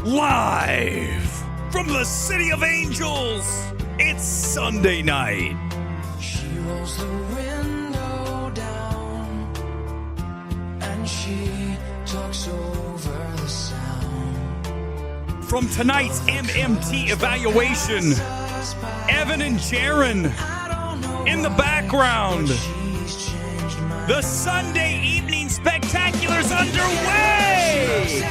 Live from the City of Angels, it's Sunday night. She rolls the window down and she talks over the sound. From tonight's MMT evaluation, Evan and Jaron in the background. The Sunday evening spectacular's underway!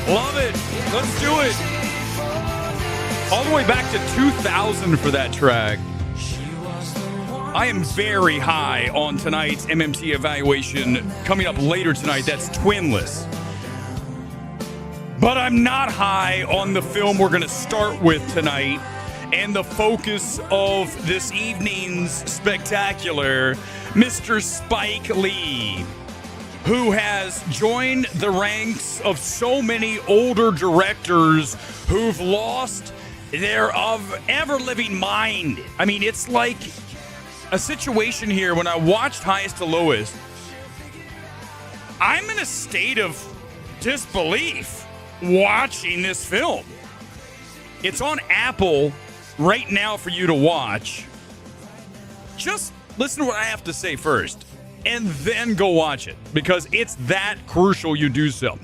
Love it. Let's do it. All the way back to 2000 for that track. I am very high on tonight's MMT evaluation. Coming up later tonight, that's Twinless. But I'm not high on the film we're going to start with tonight. And the focus of this evening's spectacular, Mr. Spike Lee, who has joined the ranks of so many older directors who've lost their ever-living mind. I mean, it's like a situation here when I watched Highest to Lowest, I'm in a state of disbelief watching this film. It's on Apple right now for you to watch. Just listen to what I have to say first and then go watch it because it's that crucial you do so.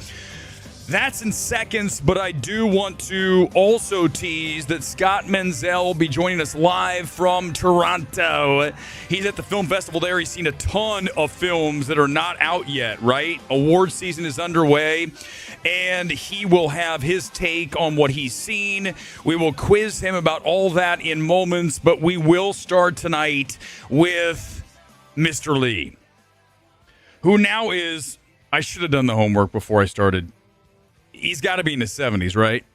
That's in seconds, but I do want to also tease that Scott Menzel will be joining us live from Toronto. He's at the film festival there. He's seen a ton of films that are not out yet, right? Award season is underway, and he will have his take on what he's seen. We will quiz him about all that in moments, but we will start tonight with Mr. Lee, who now is, I should have done the homework before I started. He's got to be in the 70s, right?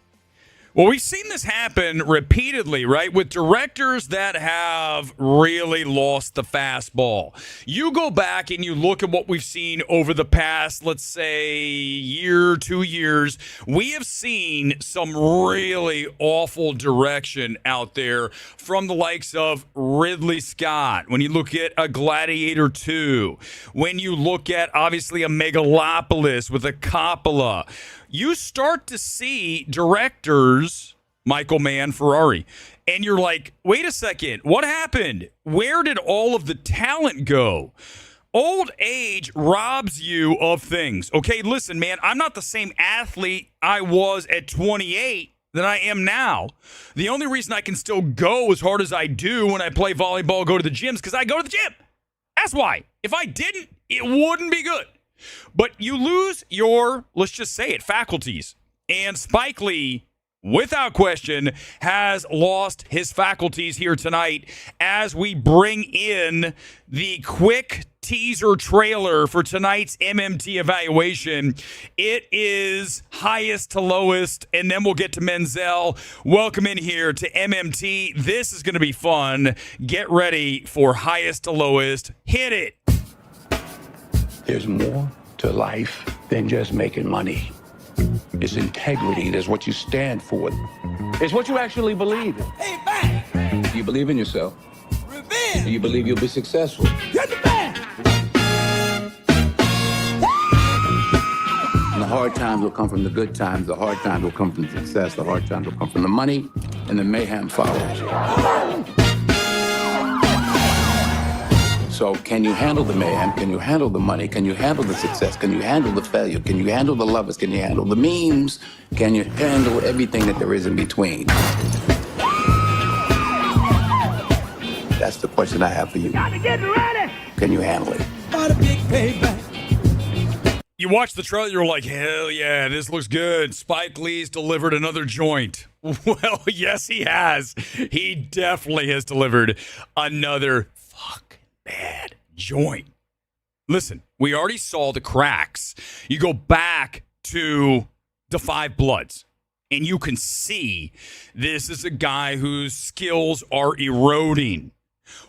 Well, we've seen this happen repeatedly, right? With directors that have really lost the fastball. You go back and you look at what we've seen over the past, let's say, year, 2 years. We have seen some really awful direction out there from the likes of Ridley Scott. When you look at a Gladiator 2, when you look at, obviously, a Megalopolis with a Coppola, you start to see directors, Michael Mann, Ferrari, and you're like, wait a second, what happened? Where did all of the talent go? Old age robs you of things. Okay, listen, man, I'm not the same athlete I was at 28 than I am now. The only reason I can still go as hard as I do when I play volleyball, go to the gyms, because I go to the gym. That's why. If I didn't, it wouldn't be good. But you lose your, let's just say it, faculties. And Spike Lee, without question, has lost his faculties here tonight as we bring in the quick teaser trailer for tonight's MMT evaluation. It is Highest to Lowest, and then we'll get to Menzel. Welcome in here to MMT. This is going to be fun. Get ready for Highest to Lowest. Hit it. There's more to life than just making money. It's integrity. There's what you stand for. It's what you actually believe in. Hey, man! Do you believe in yourself? Revenge! Do you believe you'll be successful? Get the man! And the hard times will come from the good times. The hard times will come from success. The hard times will come from the money, and the mayhem follows. So can you handle the mayhem? Can you handle the money? Can you handle the success? Can you handle the failure? Can you handle the lovers? Can you handle the memes? Can you handle everything that there is in between? That's the question I have for you. Got to get ready! Can you handle it? Got a big payback. You watch the trailer, you're like, hell yeah, this looks good. Spike Lee's delivered another joint. Well, yes, he has. He definitely has delivered another fucking bad joint. Listen, we already saw the cracks. You go back to the Five Bloods, and you can see this is a guy whose skills are eroding.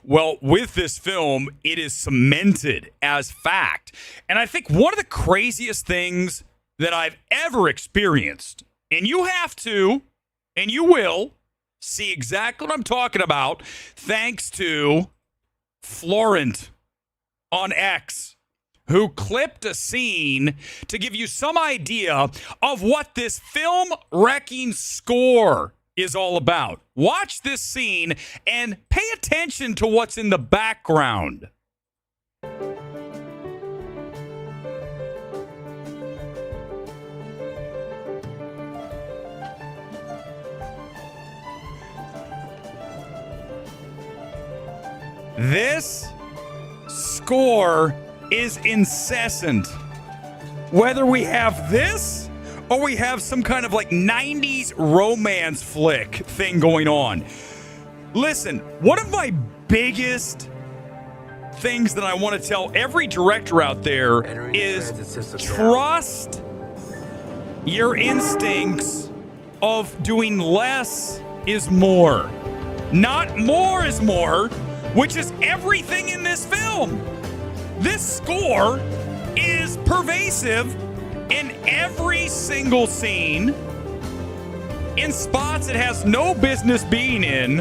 Well, with this film, it is cemented as fact. And I think one of the craziest things that I've ever experienced. And you have to, and you will, see exactly what I'm talking about thanks to Florent on X, who clipped a scene to give you some idea of what this film-wrecking score is all about. Watch this scene and pay attention to what's in the background. This score is incessant. Whether we have this or we have some kind of like 90s romance flick thing going on. Listen, one of my biggest things that I want to tell every director out there is trust your instincts of doing less is more. Not more is more, which is everything in this film. This score is pervasive in every single scene, in spots it has no business being in,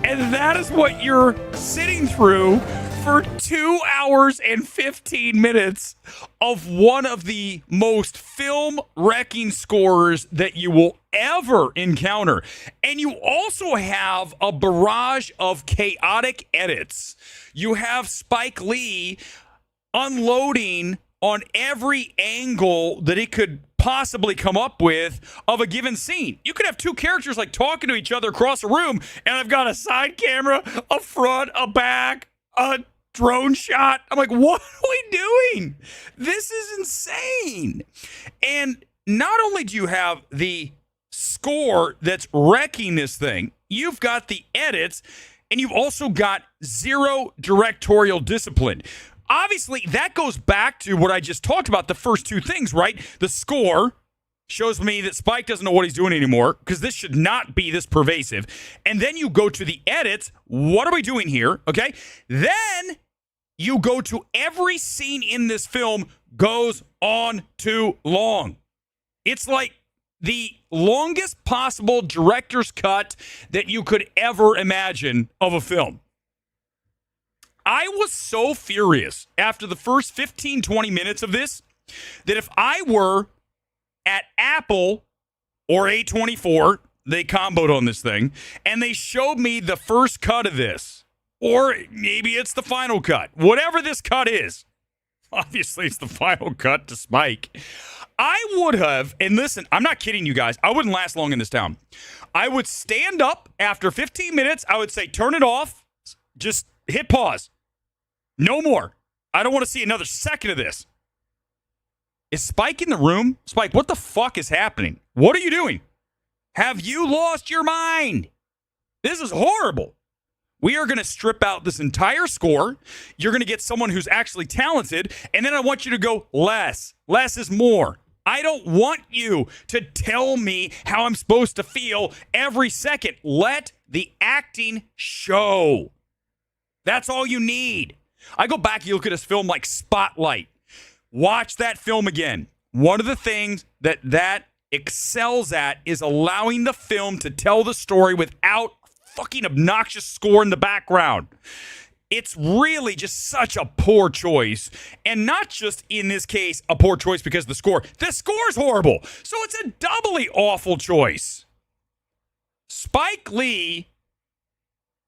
and that is what you're sitting through for 2 hours and 15 minutes of one of the most film-wrecking scores that you will ever encounter. And you also have a barrage of chaotic edits. You have Spike Lee unloading on every angle that he could possibly come up with of a given scene. You could have two characters like talking to each other across a room, and I've got a side camera, a front, a back, a drone shot. I'm like, what are we doing? This is insane. And not only do you have the score that's wrecking this thing, you've got the edits, and you've also got zero directorial discipline. Obviously, that goes back to what I just talked about, the first two things, right? The score shows me that Spike doesn't know what he's doing anymore, because this should not be this pervasive. And then you go to the edits. What are we doing here? Okay. Then you go to every scene in this film goes on too long. It's like the longest possible director's cut that you could ever imagine of a film. I was so furious after the first 15, 20 minutes of this that if I were at Apple or A24, they comboed on this thing, and they showed me the first cut of this, or maybe it's the final cut, whatever this cut is. Obviously, it's the final cut to Spike. I would have, and listen, I'm not kidding you guys, I wouldn't last long in this town. I would stand up after 15 minutes, I would say, turn it off, just hit pause. No more. I don't want to see another second of this. Is Spike in the room? Spike, what the fuck is happening? What are you doing? Have you lost your mind? This is horrible. We are going to strip out this entire score. You're going to get someone who's actually talented, and then I want you to go less. Less is more. I don't want you to tell me how I'm supposed to feel every second. Let the acting show. That's all you need. I go back, you look at this film like Spotlight. Watch that film again. One of the things that excels at is allowing the film to tell the story without fucking obnoxious score in the background. It's really just such a poor choice. And not just in this case, a poor choice because of the score. The score's horrible. So it's a doubly awful choice. Spike Lee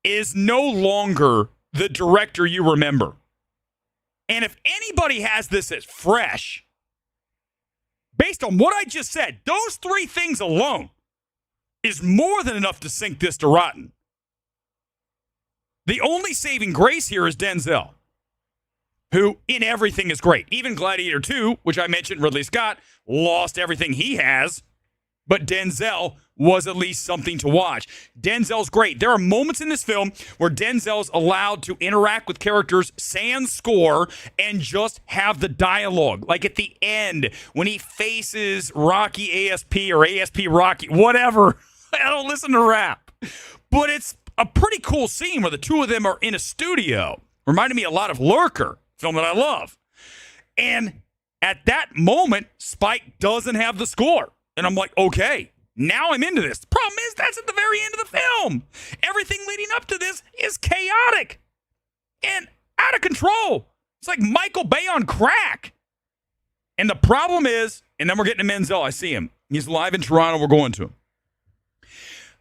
is no longer the director you remember. And if anybody has this as fresh, based on what I just said, those three things alone is more than enough to sink this to rotten. The only saving grace here is Denzel, who in everything is great. Even Gladiator 2, which I mentioned, Ridley Scott, lost everything he has, but Denzel was at least something to watch. Denzel's great. There are moments in this film where Denzel's allowed to interact with characters sans score and just have the dialogue. Like at the end, when he faces Rocky ASP or ASP Rocky, whatever. I don't listen to rap. But it's a pretty cool scene where the two of them are in a studio. Reminded me a lot of Lurker, film that I love. And At that moment, Spike doesn't have the score. And I'm like, okay, now I'm into this. The problem is that's at the very end of the film. Everything leading up to this is chaotic and out of control. It's like Michael Bay on crack. And the problem is, and then we're getting to Menzel. I see him. He's live in Toronto. We're going to him.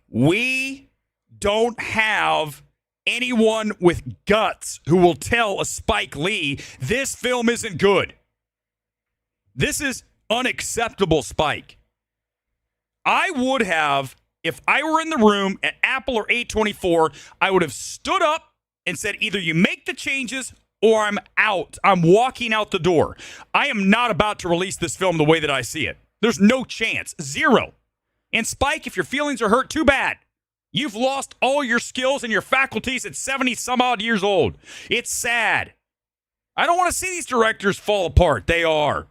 We don't have anyone with guts who will tell a Spike Lee this film isn't good. This is unacceptable, Spike. I would have, if I were in the room at Apple or 824, I would have stood up and said, either you make the changes or I'm out. I'm walking out the door. I am not about to release this film the way that I see it. There's no chance. Zero. And Spike, if your feelings are hurt, too bad. You've lost all your skills and your faculties at 70 some odd years old. It's sad. I don't want to see these directors fall apart. They are.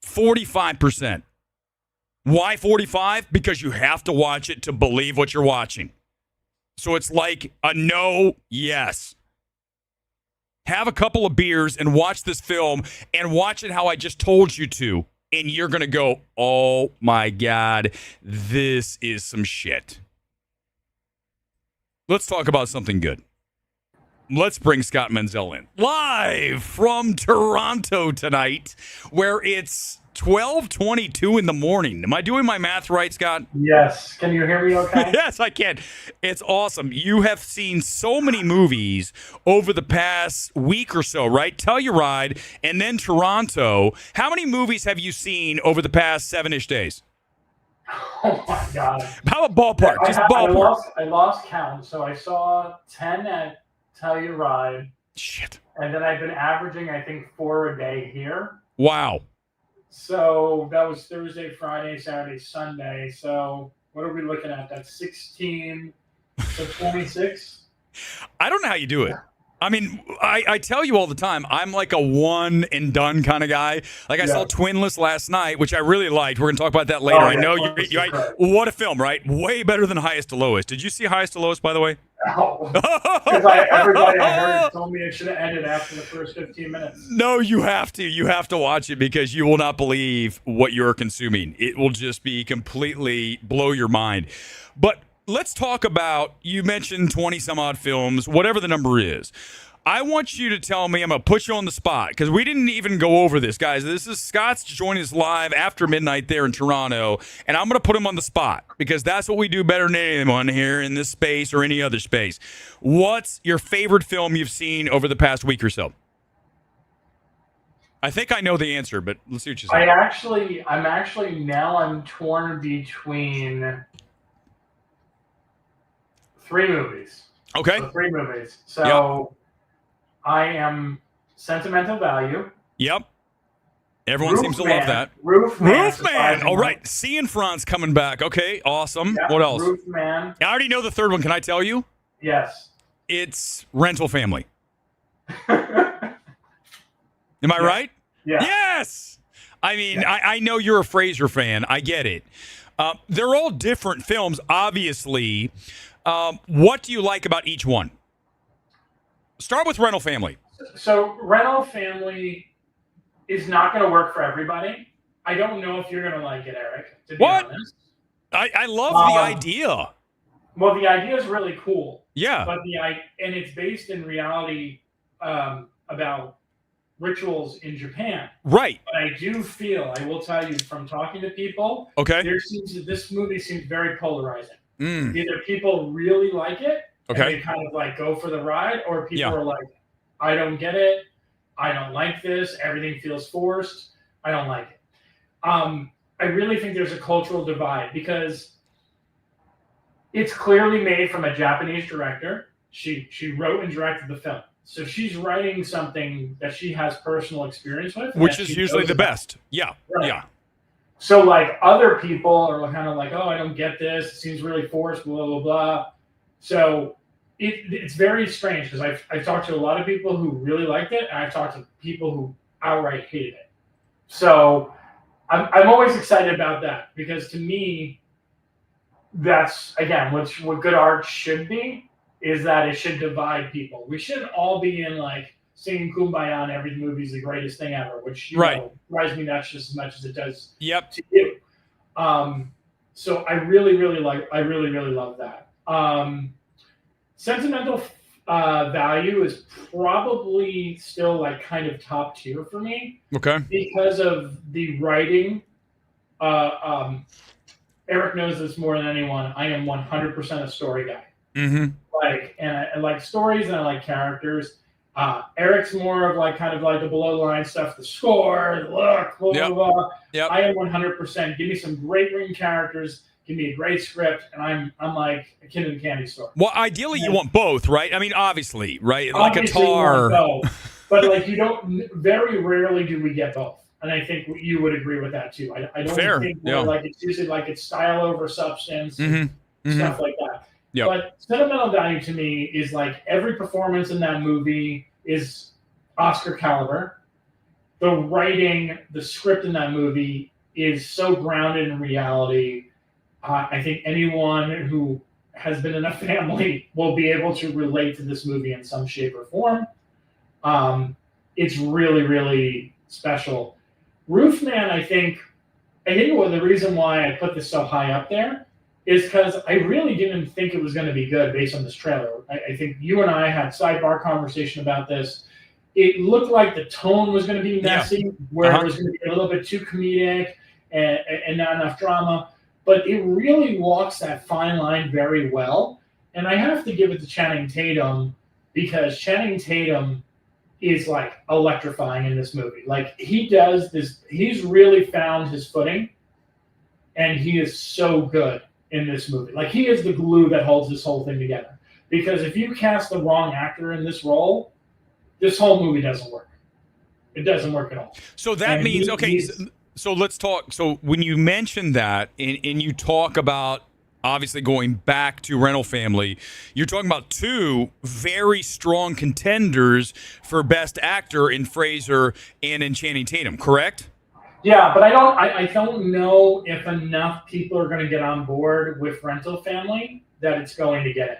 45%. Why 45? Because you have to watch it to believe what you're watching. So it's like a no, yes. Have a couple of beers and watch this film and watch it how I just told you to. And you're going to go, oh my God, this is some shit. Let's talk about something good. Let's bring Scott Menzel in. Live from Toronto tonight, where it's 12:22 in the morning. Am I doing my math right, Scott? Yes. Can you hear me okay? Yes, I can. It's awesome. You have seen so many movies over the past week or so, right? Telluride and then Toronto. How many movies have you seen over the past 7-ish days? Oh, my God. How about ballpark? Just ballpark. I lost count. So I saw 10 at Telluride. Shit. And then I've been averaging, I think, 4 a day here. Wow. So that was Thursday, Friday, Saturday, Sunday. So what are we looking at? That's 16 to 26? I don't know how you do it. I mean, I tell you all the time, I'm like a one and done kind of guy. Like I saw Twinless last night, which I really liked. We're going to talk about that later. Oh, I know what a film, right? Way better than Highest to Lowest. Did you see Highest to Lowest, by the way? Oh, because everybody I heard told me it should have ended after the first 15 minutes. No, you have to. You have to watch it because you will not believe what you're consuming. It will just be completely blow your mind. But let's talk about, you mentioned 20 some odd films, whatever the number is. I want you to tell me, I'm going to put you on the spot because we didn't even go over this, guys. This is Scott's joining us live after midnight there in Toronto, and I'm going to put him on the spot because that's what we do better than anyone here in this space or any other space. What's your favorite film you've seen over the past week or so? I think I know the answer, but let's see what you say. I'm torn between 3 movies. Okay. So 3 movies. So I am Sentimental Value. Yep. Everyone seems to love that. Roofman. All right. Seeing France coming back. Okay. Awesome. Yeah, what else? Roofman. I already know the third one. Can I tell you? Yes. It's Rental Family. Am I right? Yeah. Yes. I mean, I know you're a Fraser fan. I get it. They're all different films, obviously. What do you like about each one? Start with Rental Family. So Rental Family is not going to work for everybody. I don't know if you're going to like it, Eric, to be honest. I love the idea. Well, the idea is really cool. Yeah. But and it's based in reality about rituals in Japan. Right. But I do feel, I will tell you from talking to people, this movie seems very polarizing. Either people really like it, and they kind of like go for the ride, or people are like, I don't get it. I don't like this. Everything feels forced. I don't like it. I really think there's a cultural divide because it's clearly made from a Japanese director. She wrote and directed the film. So she's writing something that she has personal experience with. Which is usually the best. Yeah. Right. Yeah. So like other people are kind of like, oh, I don't get this. It seems really forced, blah, blah, blah. So it's very strange because I've talked to a lot of people who really liked it, and I've talked to people who outright hated it. So I'm always excited about that because to me, that's, again, what good art should be, is that it should divide people. We shouldn't all be in like singing Kumbaya in every movie is the greatest thing ever, which drives me nuts just as much as it does to you. So I really love that. Sentimental value is probably still like kind of top tier for me. Okay. Because of the writing. Eric knows this more than anyone. I am 100% a story guy. Mm-hmm. I like stories and I like characters. Eric's more of like kind of like the below the line stuff, the score, the look, blah blah. I am 100%. Give me some great written characters. Give me a great script, and I'm like a kid in a candy store. Well, ideally, you want both, right? I mean, obviously, right? Like a tar. Both, but like you don't. Very rarely do we get both, and I think you would agree with that too. I don't think like it's usually like it's style over substance, stuff like that. Yep. But sentimental value to me is like every performance in that movie is Oscar caliber. The writing, the script in that movie is so grounded in reality. I think anyone who has been in a family will be able to relate to this movie in some shape or form. It's really special. Roofman, I think the reason why I put this so high up there is because I really didn't think it was going to be good based on this trailer. I think you and I had sidebar conversation about this. It looked like the tone was going to be messy, where it was going to be a little bit too comedic and not enough drama. But it really walks that fine line very well. And I have to give it to Channing Tatum because Channing Tatum is like electrifying in this movie. Like he does this, he's really found his footing and he is so good in this movie. Like he is the glue that holds this whole thing together. Because if you cast the wrong actor in this role, this whole movie doesn't work. It doesn't work at all. So that means, So let's talk. So when you mention that and you talk about obviously going back to Rental Family, you're talking about two very strong contenders for Best Actor in Fraser and in Channing Tatum, correct? Yeah, but I don't know if enough people are going to get on board with Rental Family that it's going to get it.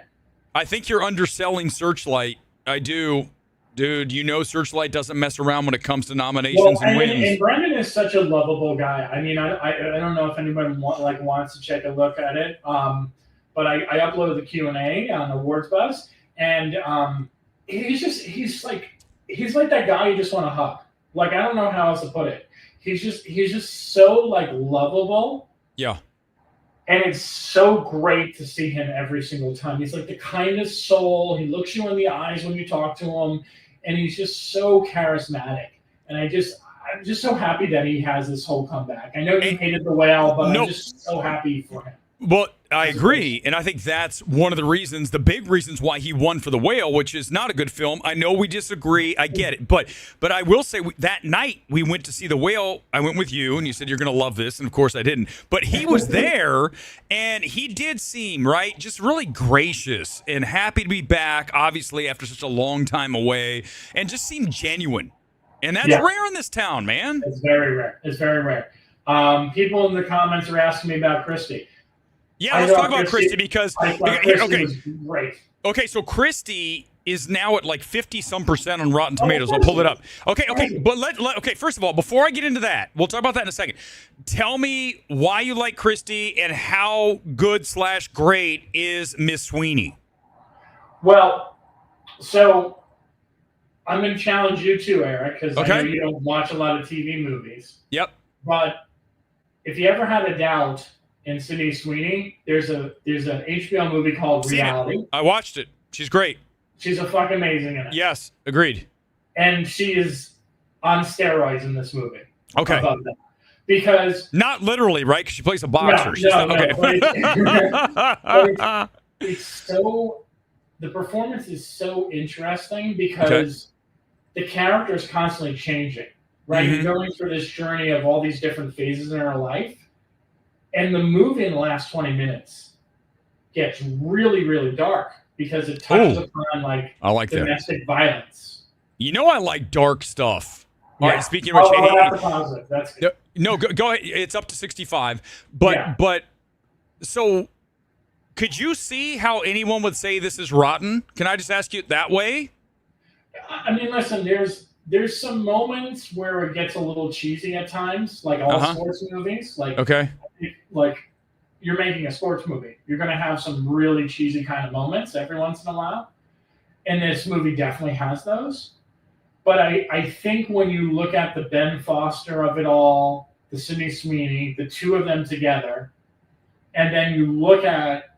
I think you're underselling Searchlight. I do. Dude, you know Searchlight doesn't mess around when it comes to nominations and wins. And Brendan is such a lovable guy. I mean, I don't know if anyone wants to take a look at it, but I uploaded the Q&A on Awards Buzz, and he's like that guy you just want to hug. Like I don't know how else to put it. He's just so like lovable. Yeah. And it's so great to see him every single time. He's like the kindest soul. He looks you in the eyes when you talk to him. And he's just so charismatic. And I'm just so happy that he has this whole comeback. I know you hated The Whale, but I'm just so happy for him. Well, I agree. And I think that's one of the big reasons why he won for The Whale, which is not a good film. I know we disagree. I get it. But I will say that night we went to see The Whale. I went with you and you said, you're going to love this. And of course I didn't. But he was there and he did seem, right, just really gracious and happy to be back, obviously, after such a long time away, and just seemed genuine. And that's rare in this town, man. It's very rare. It's very rare. People in the comments are asking me about Christy. Yeah, let's talk about Christy because Christy was great. Okay, so Christy is now at like 50-some% on Rotten Tomatoes. I'll pull it up. Okay, but first of all, before I get into that, we'll talk about that in a second. Tell me why you like Christy and how good/great is Miss Sweeney. Well, so I'm going to challenge you too, Eric, because I know you don't watch a lot of TV movies. Yep. But if you ever had a doubt in Sydney Sweeney, there's an HBO movie called Reality. I watched it. She's great. She's a fucking amazing in it. Yes, agreed. And she is on steroids in this movie. Okay. Because not literally, right? Because she plays a boxer. But it's so the performance is so interesting because the character is constantly changing. Right? Mm-hmm. You're going through this journey of all these different phases in her life. And the movie in the last 20 minutes gets really, really dark because it touches upon like domestic violence. You know I like dark stuff. All right, speaking of which, that's good. No, go ahead. It's up to 65. But so could you see how anyone would say this is rotten? Can I just ask you it that way? I mean, listen, there's some moments where it gets a little cheesy at times, like all sports movies. Like you're making a sports movie, you're going to have some really cheesy kind of moments every once in a while, and this movie definitely has those. But I think when you look at the Ben Foster of it all, the Sydney Sweeney, the two of them together, and then you look at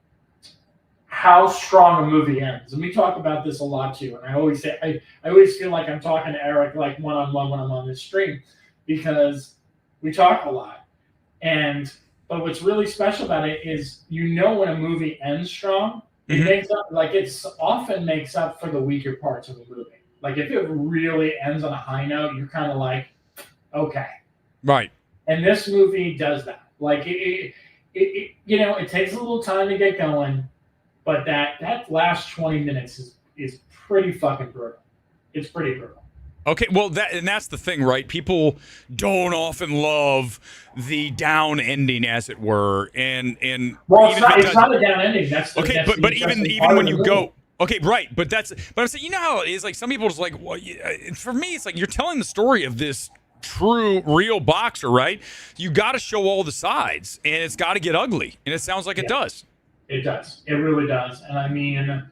how strong a movie ends. And we talk about this a lot too. And I always say, I always feel like I'm talking to Eric like one-on-one when I'm on this stream, because we talk a lot. But what's really special about it is, when a movie ends strong, it makes up, like it's often makes up for the weaker parts of a movie. Like if it really ends on a high note, you're kind of like, okay. Right. And this movie does that. Like it takes a little time to get going. But that last 20 minutes is pretty fucking brutal. It's pretty brutal. Okay, well, that's the thing, right? People don't often love the down ending, as it were, and well, it's not a down ending. That's okay. That's but even when you go, okay, right? But I'm saying, how it is. Like some people just like, well, for me, it's like you're telling the story of this true, real boxer, right? You got to show all the sides, and it's got to get ugly, and it sounds like it does. It does. It really does. And I mean,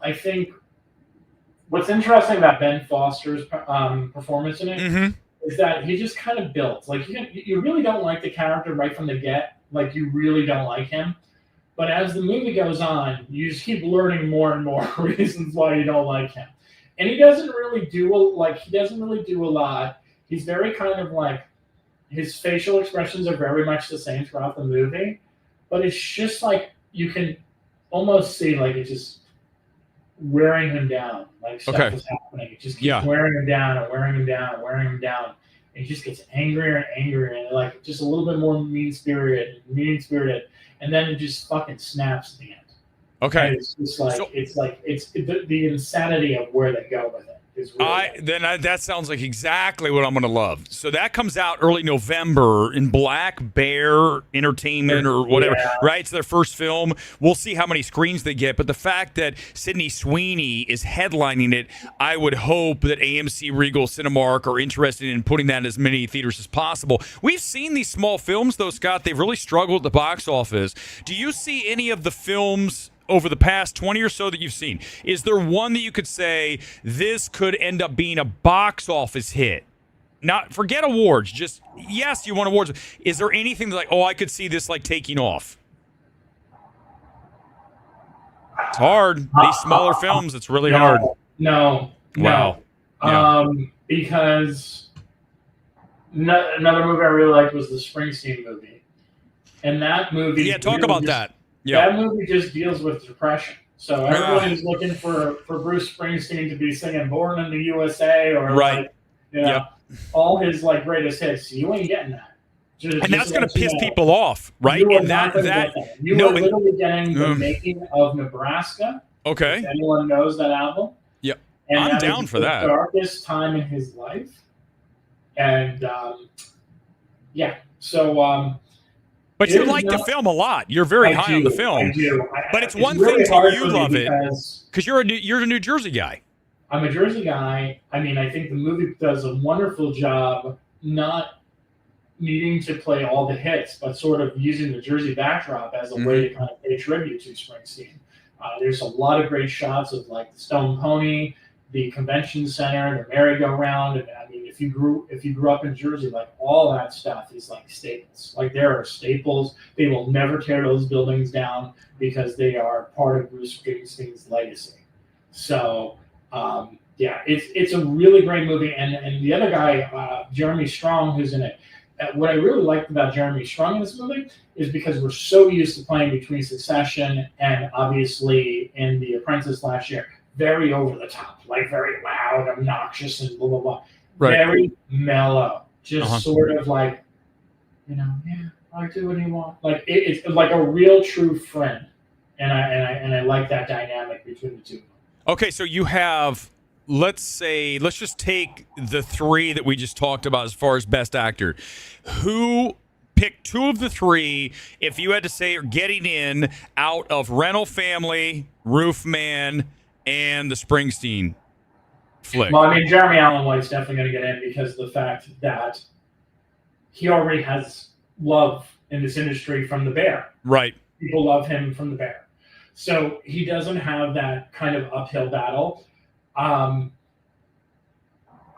I think what's interesting about Ben Foster's performance in it is that he just kind of builds. Like, you really don't like the character right from the get. Like, you really don't like him. But as the movie goes on, you just keep learning more and more reasons why you don't like him. And he doesn't really do a lot. He's very kind of like, his facial expressions are very much the same throughout the movie. But it's just like you can almost see like it's just wearing him down. Like stuff is happening. It just keeps wearing him down and wearing him down and wearing him down. And he just gets angrier and angrier and like just a little bit more mean-spirited. And then it just fucking snaps at the end. Okay. And it's just like it's the insanity of where they go with it. That sounds like exactly what I'm going to love. So that comes out early November in Black Bear Entertainment or whatever, right? It's their first film. We'll see how many screens they get. But the fact that Sydney Sweeney is headlining it, I would hope that AMC, Regal, Cinemark are interested in putting that in as many theaters as possible. We've seen these small films, though, Scott. They've really struggled at the box office. Do you see any of the films over the past 20 or so that you've seen? Is there one that you could say this could end up being a box office hit? Not forget awards, just yes, you want awards. Is there anything like, I could see this like taking off? It's hard. These smaller films, it's really hard. No. Wow. Because another movie I really liked was the Springsteen movie. And that movie talk about that. Yeah. That movie just deals with depression. So everybody's looking for Bruce Springsteen to be singing "Born in the USA" or all his like greatest hits. You ain't getting that. And that's going to piss people off, right? You are literally getting the making of Nebraska. Okay. If anyone knows that album. Yep. And I'm down for that. The darkest time in his life. And but you like the film a lot. You're very high on the film. I do. But it's one thing to you love it because you're a New Jersey guy. I'm a Jersey guy. I mean, I think the movie does a wonderful job not needing to play all the hits, but sort of using the Jersey backdrop as a way to kind of pay tribute to Springsteen. There's a lot of great shots of like the Stone Pony, the convention center, the merry-go-round. And I mean, if you grew up in Jersey, like all that stuff is like staples. Like there are staples. They will never tear those buildings down because they are part of Bruce Springsteen's legacy. So it's a really great movie. And the other guy, Jeremy Strong, who's in it. What I really liked about Jeremy Strong in this movie is because we're so used to playing between Succession and obviously in The Apprentice last year. Very over the top, like very loud, obnoxious, and blah, blah, blah. Right. Very mellow. Just sort of like, I do what you want. Like it's like a real true friend. And I like that dynamic between the two. Okay, so you have, let's just take the three that we just talked about as far as best actor. Who pick two of the three if you had to say are getting in out of Rental Family, Roof Man, and the Springsteen flick. Well, I mean, Jeremy Allen White's definitely going to get in because of the fact that he already has love in this industry from The Bear. Right. People love him from The Bear. So he doesn't have that kind of uphill battle.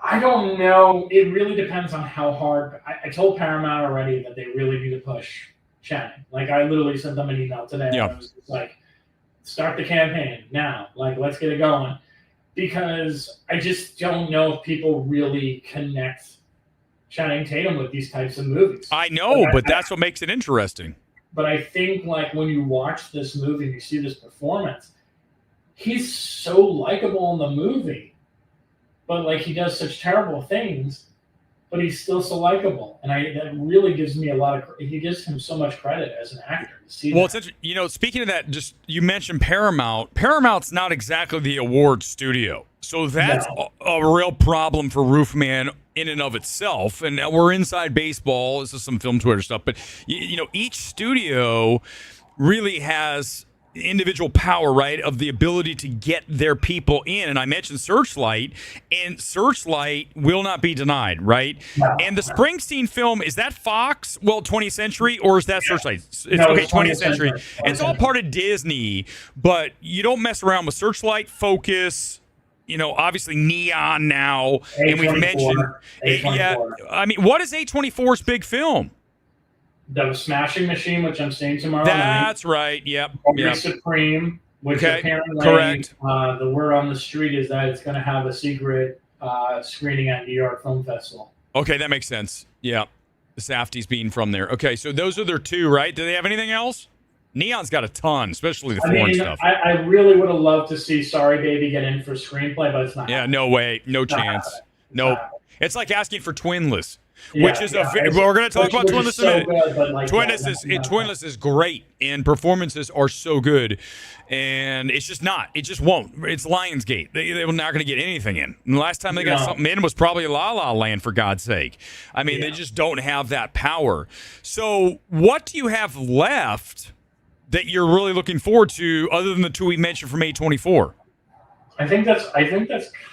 I don't know. It really depends on how hard. I told Paramount already that they really need to push Channing. Like, I literally sent them an email today. Yeah. I was just like, start the campaign now. Like, let's get it going. Because I just don't know if people really connect Channing Tatum with these types of movies. I know, but that's what makes it interesting. But I think, like, when you watch this movie and you see this performance, he's so likable in the movie. But, like, he does such terrible things, but he's still so likable. And that really gives me he gives him so much credit as an actor. To see Well, it's speaking of that, just you mentioned Paramount. Paramount's not exactly the award studio. So that's a real problem for Roofman in and of itself. And we're inside baseball. This is some film Twitter stuff. But, each studio really has individual power, right, of the ability to get their people in. And I mentioned Searchlight, and Searchlight will not be denied, right? And the Springsteen film, is that Fox? Well, 20th Century, or is that Searchlight? It's 20th Century. It's all part of Disney, but you don't mess around with Searchlight, Focus, obviously Neon now. A24, and we've mentioned, I mean, what is A24's big film? The Smashing Machine, which I'm seeing tomorrow That's night. right. Yep. Supreme, which apparently correct. The word on the street is that it's going to have a secret screening at New York Film Festival. Okay, that makes sense. Yeah. The Safdie's being from there. Okay, so those are their two, right? Do they have anything else? Neon's got a ton, especially the foreign stuff. I really would have loved to see Sorry Baby get in for screenplay, but it's not. Yeah, no way. No chance. Nope. It's like asking for Twinless. Which is we're going to talk about Twinless in a minute. Twinless is great, and performances are so good, and it's just not. It just won't. It's Lionsgate. They're not going to get anything in. And the last time they got something in was probably La La Land, for God's sake. I mean, they just don't have that power. So what do you have left that you're really looking forward to, other than the two we mentioned from A24? I think that's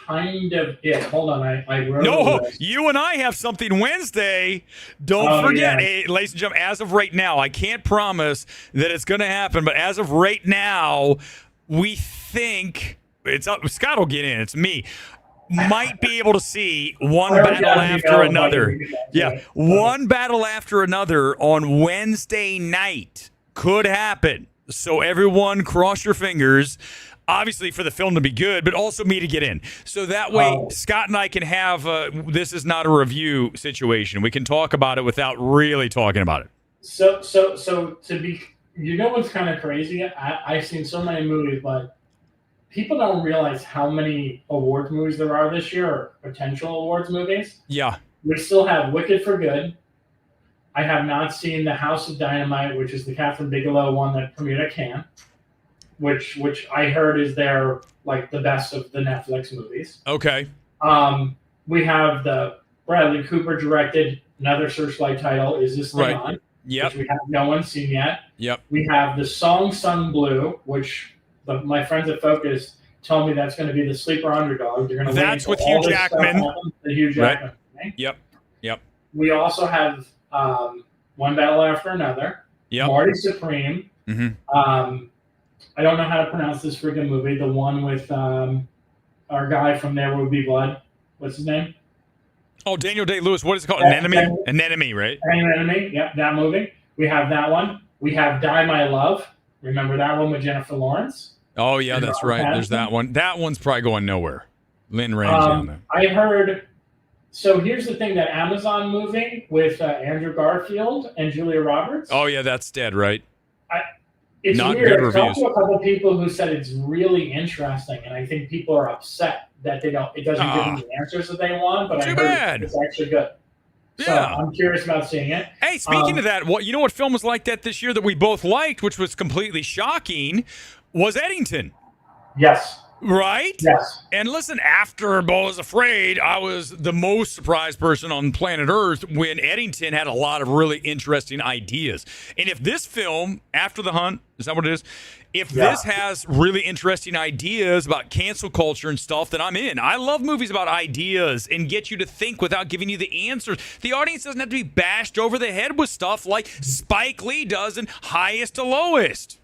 kind of it. Hold on, I wrote. No, you and I have something Wednesday. Don't forget, hey, ladies and gentlemen. As of right now, I can't promise that it's going to happen, but as of right now, we think it's up. Scott will get in. It's me. Might be able to see one battle after another. One battle after another on Wednesday night could happen. So everyone, cross your fingers. Obviously for the film to be good, but also me to get in. So that way, Scott and I can have this is not a review situation. We can talk about it without really talking about it. So to be, what's kind of crazy? I've seen so many movies, but people don't realize how many awards movies there are this year, or potential awards movies. Yeah. We still have Wicked for Good. I have not seen The House of Dynamite, which is the Catherine Bigelow one that premiered at Cannes. Which I heard is their the best of the Netflix movies. Okay. We have the Bradley Cooper directed another Searchlight title, Is This Thing On? Yep. Which we have no one seen yet. Yep. We have the song Sung Blue, which my friends at Focus told me that's going to be the sleeper underdog. They're going to that's with Hugh Jackman. The Hugh Jackman. Right. Yep. Yep. We also have One Battle After Another. Yep. Marty Supreme. Mm-hmm. I don't know how to pronounce this freaking movie. The one with our guy from There Will Be Blood. What's his name? Oh, Daniel Day-Lewis. What is it called? An Enemy? An Enemy, right? An Enemy. Yep, that movie. We have that one. We have Die My Love. Remember that one with Jennifer Lawrence? Oh, yeah, that's right. There's that one. That one's probably going nowhere. Lynn Ramsey on that. I heard... So here's the thing, that Amazon movie with Andrew Garfield and Julia Roberts. Oh, yeah, that's dead, right? It's not weird. good I've talked reviews. to a couple people who said it's really interesting, and I think people are upset that it doesn't give them the answers that they want, but I heard it's actually good. Yeah. So I'm curious about seeing it. Hey, speaking of that, what film was like that this year that we both liked, which was completely shocking, was Eddington. Yes. Right? Yes. And listen, after Beau is Afraid, I was the most surprised person on planet Earth when Eddington had a lot of really interesting ideas. And if this film, After the Hunt, is that what it is? If this has really interesting ideas about cancel culture and stuff, then I'm in. I love movies about ideas and get you to think without giving you the answers. The audience doesn't have to be bashed over the head with stuff like Spike Lee does in Highest to Lowest.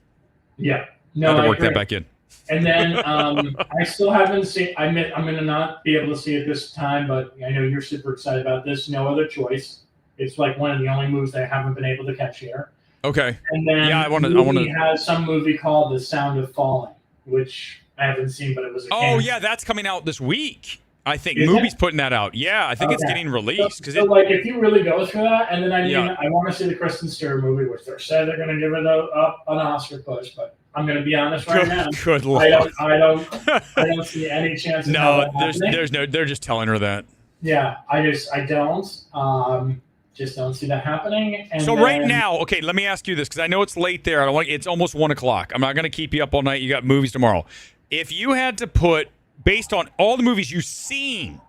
Yeah. No, I had to work agree. that back in. And then I still haven't seen. I'm going to not be able to see it this time, but I know you're super excited about this. No Other Choice. It's like one of the only movies that I haven't been able to catch here. Okay. And then I want to. Has some movie called The Sound of Falling, which I haven't seen, but it was. That's coming out this week. I think Is Movie's it? putting that out. Yeah, I think it's getting released So like, if you really go for that, and then I want to see the Kristen Stewart movie, which they're saying they're going to give it an Oscar push, but I'm going to be honest right now. Good Lord. I don't see any chance. No, there's no. They're just telling her that. Yeah, I don't. Just don't see that happening. And so right now, okay, let me ask you this because I know it's late there. It's almost 1:00. I'm not going to keep you up all night. You got movies tomorrow. If you had to put, based on all the movies you've seen,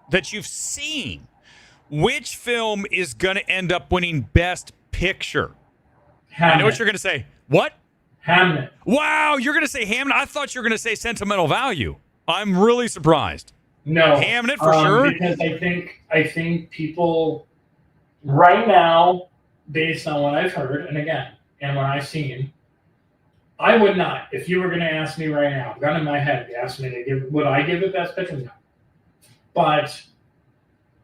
which film is going to end up winning Best Picture? Hamnet. I know what you're going to say. What? Hamnet. Wow, you're going to say Hamnet. I thought you were going to say Sentimental Value. I'm really surprised. No, Hamnet for sure. Because I think people. Right now, based on what I've heard, and again, and what I've seen, I would not. If you were going to ask me right now, gun in my head, you asked me to give, would I give it Best Picture? No. But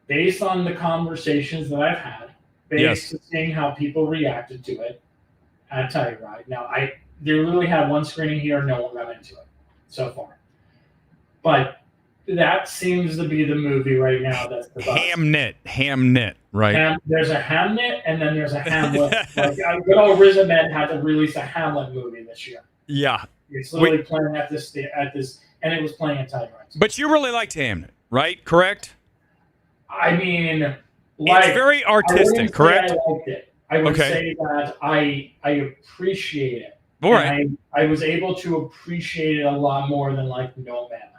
based on the conversations that I've had, based on seeing how people reacted to it at Telluride. Now, they really had one screening here, no one got into it so far. But that seems to be the movie right now that's the buzz. Hamnet, right? There's a Hamnet, and then there's a Hamlet. Good old Riz Ahmed had to release a Hamlet movie this year. Yeah, it's literally playing at this, and it was playing at Telluride. But you really liked Hamnet, right? Correct. I mean, it's very artistic, correct? I liked it. I would say that I appreciate it. All right. I was able to appreciate it a lot more than like Nomadland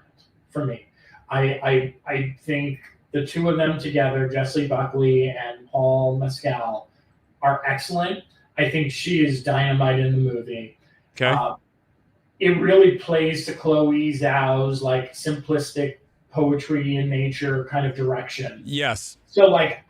for me. I think the two of them together, Jessie Buckley and Paul Mescal, are excellent. I think she is dynamite in the movie. Okay. It really plays to Chloe Zhao's like simplistic poetry in nature kind of direction. Yes. So like,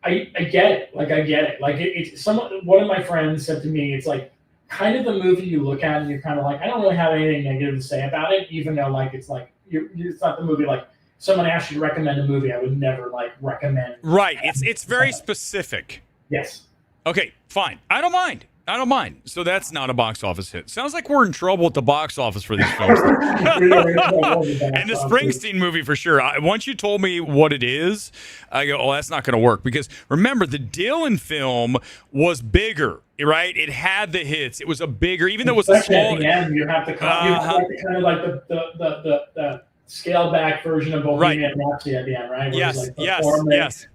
I get it. Like I get it. Like it's one of my friends said to me, it's like kind of the movie you look at and you're kind of like, I don't really have anything negative to say about it, even though like it's like it's not the movie like someone asked you to recommend a movie I would never like recommend. Right. It's very specific. Yes. Okay, fine. I don't mind. So that's not a box office hit. Sounds like we're in trouble at the box office for these films. And the Springsteen movie for sure. Once you told me what it is, I go, oh, that's not going to work. Because remember, the Dylan film was bigger, right? It had the hits. It was a bigger, even though it was a small. At the end, you have to kind of like the scaled back version of Bohemian Rhapsody at the end, right? Yes, yes.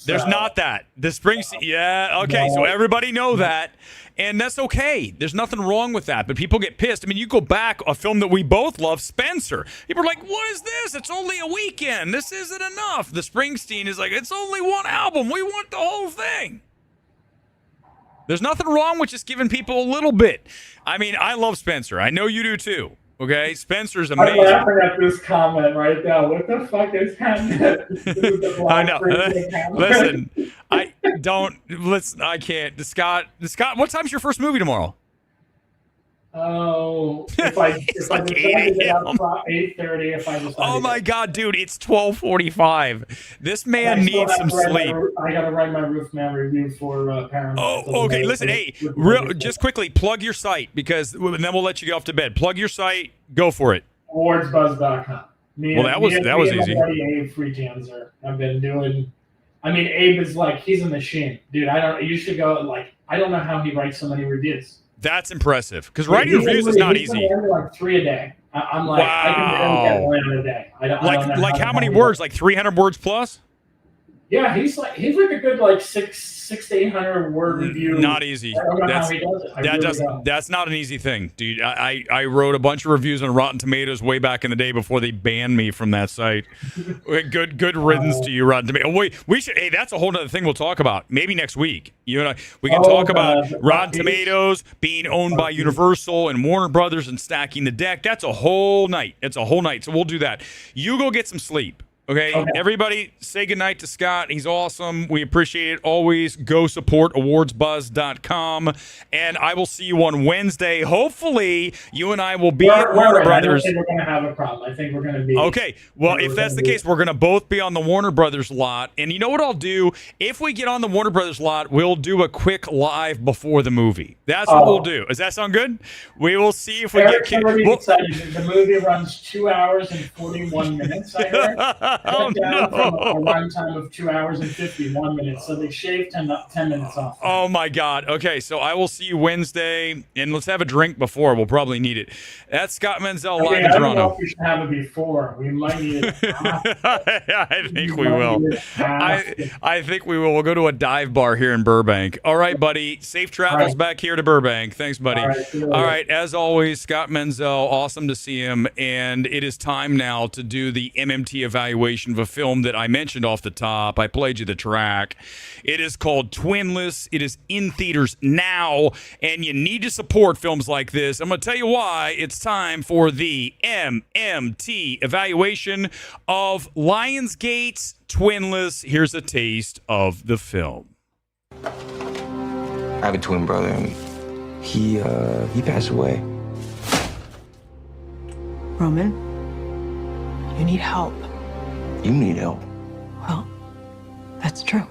There's not that. The Springsteen, yeah, okay, so everybody know that, and that's okay. There's nothing wrong with that, but people get pissed. I mean, you go back, a film that we both love, Spencer. People are like, what is this? It's only a weekend. This isn't enough. The Springsteen is like, it's only one album. We want the whole thing. There's nothing wrong with just giving people a little bit. I mean, I love Spencer. I know you do too. Okay, Spencer's amazing. I'm laughing at this comment right now. What the fuck is happening? I know. Listen, I can't. Scott, what time's your first movie tomorrow? Oh, if I decide to get up 8:30, if I decide. Oh my God, dude, it's 12:45. This man needs some sleep. I gotta write my Roofman review for Paramount. Oh, okay. Listen, hey, just quickly plug your site because then we'll let you get off to bed. Plug your site. Go for it. Awardsbuzz.com. That was easy. My buddy Abe Freetanzer. I've been doing. I mean, Abe is like he's a machine, dude. You should go. Like, I don't know how he writes so many reviews. That's impressive because writing reviews is not easy. Like 3 a day. I'm like, wow. I can barely get one a day. I don't know like how many words? Like 300 words plus? Yeah, he's like a good like 600 to 800 word review. Not easy. I don't know how he does it. That's not an easy thing, dude. I wrote a bunch of reviews on Rotten Tomatoes way back in the day before they banned me from that site. Good riddance to you, Rotten Tomatoes. We should. Hey, that's a whole other thing we'll talk about maybe next week. You and I, we can talk about Rotten Tomatoes being owned by Universal and Warner Brothers and stacking the deck. That's a whole night. It's a whole night. So we'll do that. You go get some sleep. Okay, everybody say goodnight to Scott. He's awesome. We appreciate it. Always go support awardsbuzz.com. And I will see you on Wednesday. Hopefully, you and I will be at Warner Brothers. I don't think we're going to have a problem. I think we're going to be. Okay, well, if that's the case, we're going to both be on the Warner Brothers lot. And you know what I'll do? If we get on the Warner Brothers lot, we'll do a quick live before the movie. That's what we'll do. Does that sound good? We will see if we get... excited. The movie runs 2 hours and 41 minutes, I heard. Oh, no. From a runtime of 2 hours and 51 minutes, so they shaved 10 minutes off. Oh my God! Okay, so I will see you Wednesday, and let's have a drink before. We'll probably need it. That's Scott Menzel live in Toronto. I don't know if we should have it before. We might need it. I think we will. I think we will. We'll go to a dive bar here in Burbank. All right, buddy. Safe travels back here to Burbank. Thanks, buddy. All right. As always, Scott Menzel. Awesome to see him, and it is time now to do the MMT evaluation of a film that I mentioned off the top. I played you the track. It is called Twinless. It is in theaters now, and you need to support films like this. I'm going to tell you why. It's time for the MMT evaluation of Lionsgate's Twinless. Here's a taste of the film. I have a twin brother, and he passed away. Roman, you need help. You need help. Well, that's true.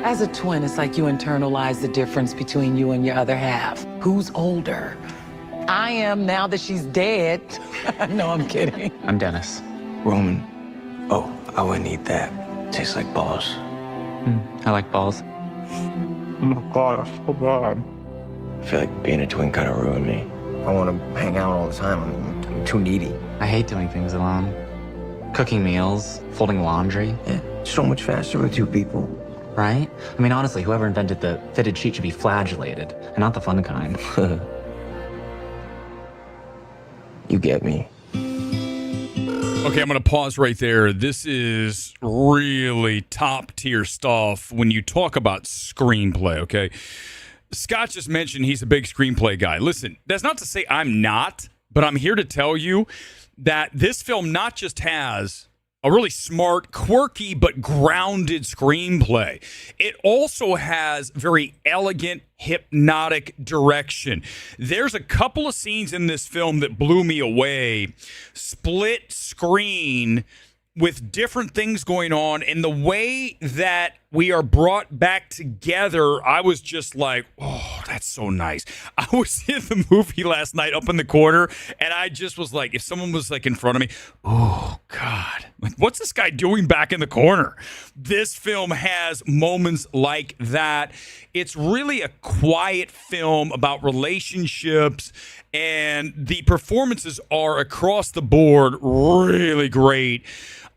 As a twin, it's like you internalize the difference between you and your other half. Who's older? I am now that she's dead. No, I'm kidding. I'm Dennis. Roman. Oh, I wouldn't eat that. Tastes like balls. I like balls. Oh my God, that's so bad. I feel like being a twin kind of ruined me. I want to hang out all the time. I'm too needy. I hate doing things alone. Cooking meals, folding laundry. Yeah, so much faster with two people. Right? I mean, honestly, whoever invented the fitted sheet should be flagellated, and not the fun kind. You get me. Okay, I'm going to pause right there. This is really top tier stuff when you talk about screenplay, okay? Scott just mentioned he's a big screenplay guy. Listen, that's not to say I'm not, but I'm here to tell you that this film not just has a really smart, quirky, but grounded screenplay. It also has very elegant, hypnotic direction. There's a couple of scenes in this film that blew me away. Split screen with different things going on, and the way that we are brought back together, I was just like, oh, that's so nice. I was in the movie last night up in the corner, and I just was like, if someone was like in front of me, oh God, like what's this guy doing back in the corner? This film has moments like that. It's really a quiet film about relationships, and the performances are across the board really great.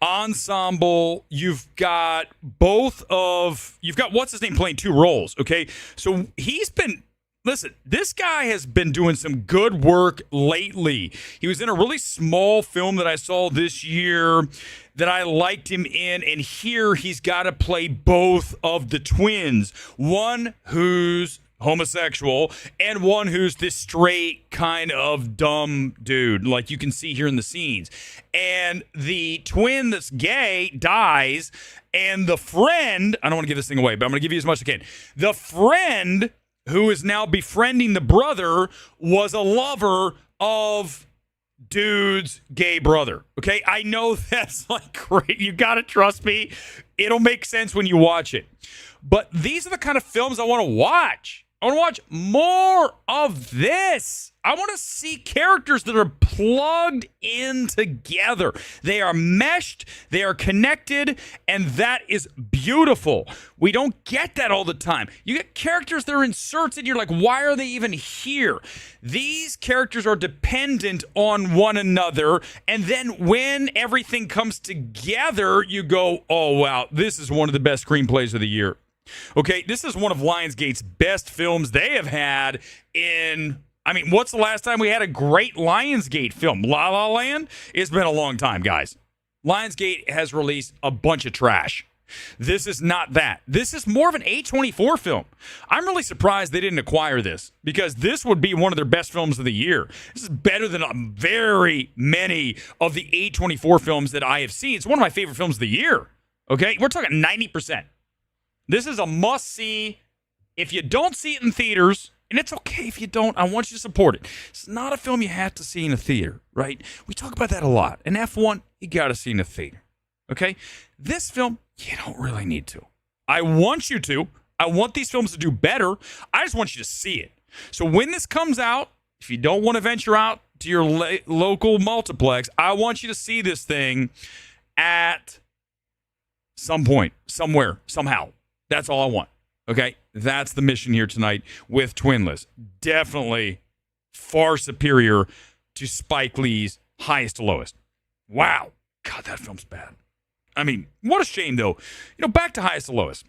Ensemble, you've got what's his name playing two roles, okay? So this guy has been doing some good work lately. He was in a really small film that I saw this year that I liked him in, and here he's got to play both of the twins. One who's homosexual and one who's this straight kind of dumb dude, like you can see here in the scenes. And the twin that's gay dies, and the friend, I don't want to give this thing away, but I'm going to give you as much as I can. The friend who is now befriending the brother was a lover of dude's gay brother. Okay, I know that's like great. You got to trust me. It'll make sense when you watch it. But these are the kind of films I want to watch. I want to watch more of this. I want to see characters that are plugged in together. They are meshed, they are connected, and that is beautiful. We don't get that all the time. You get characters that are inserts, and you're like, why are they even here? These characters are dependent on one another, and then when everything comes together, you go, oh, wow, this is one of the best screenplays of the year. Okay, this is one of Lionsgate's best films they have had in, I mean, what's the last time we had a great Lionsgate film? La La Land? It's been a long time, guys. Lionsgate has released a bunch of trash. This is not that. This is more of an A24 film. I'm really surprised they didn't acquire this because this would be one of their best films of the year. This is better than very many of the A24 films that I have seen. It's one of my favorite films of the year. Okay, we're talking 90%. This is a must-see. If you don't see it in theaters, and it's okay if you don't, I want you to support it. It's not a film you have to see in a theater, right? We talk about that a lot. An F1, you got to see in a theater, okay? This film, you don't really need to. I want you to. I want these films to do better. I just want you to see it. So when this comes out, if you don't want to venture out to your local multiplex, I want you to see this thing at some point, somewhere, somehow. That's all I want. Okay? That's the mission here tonight with Twinless. Definitely far superior to Spike Lee's Highest to Lowest. Wow. God, that film's bad. I mean, what a shame, though. You know, back to Highest to Lowest.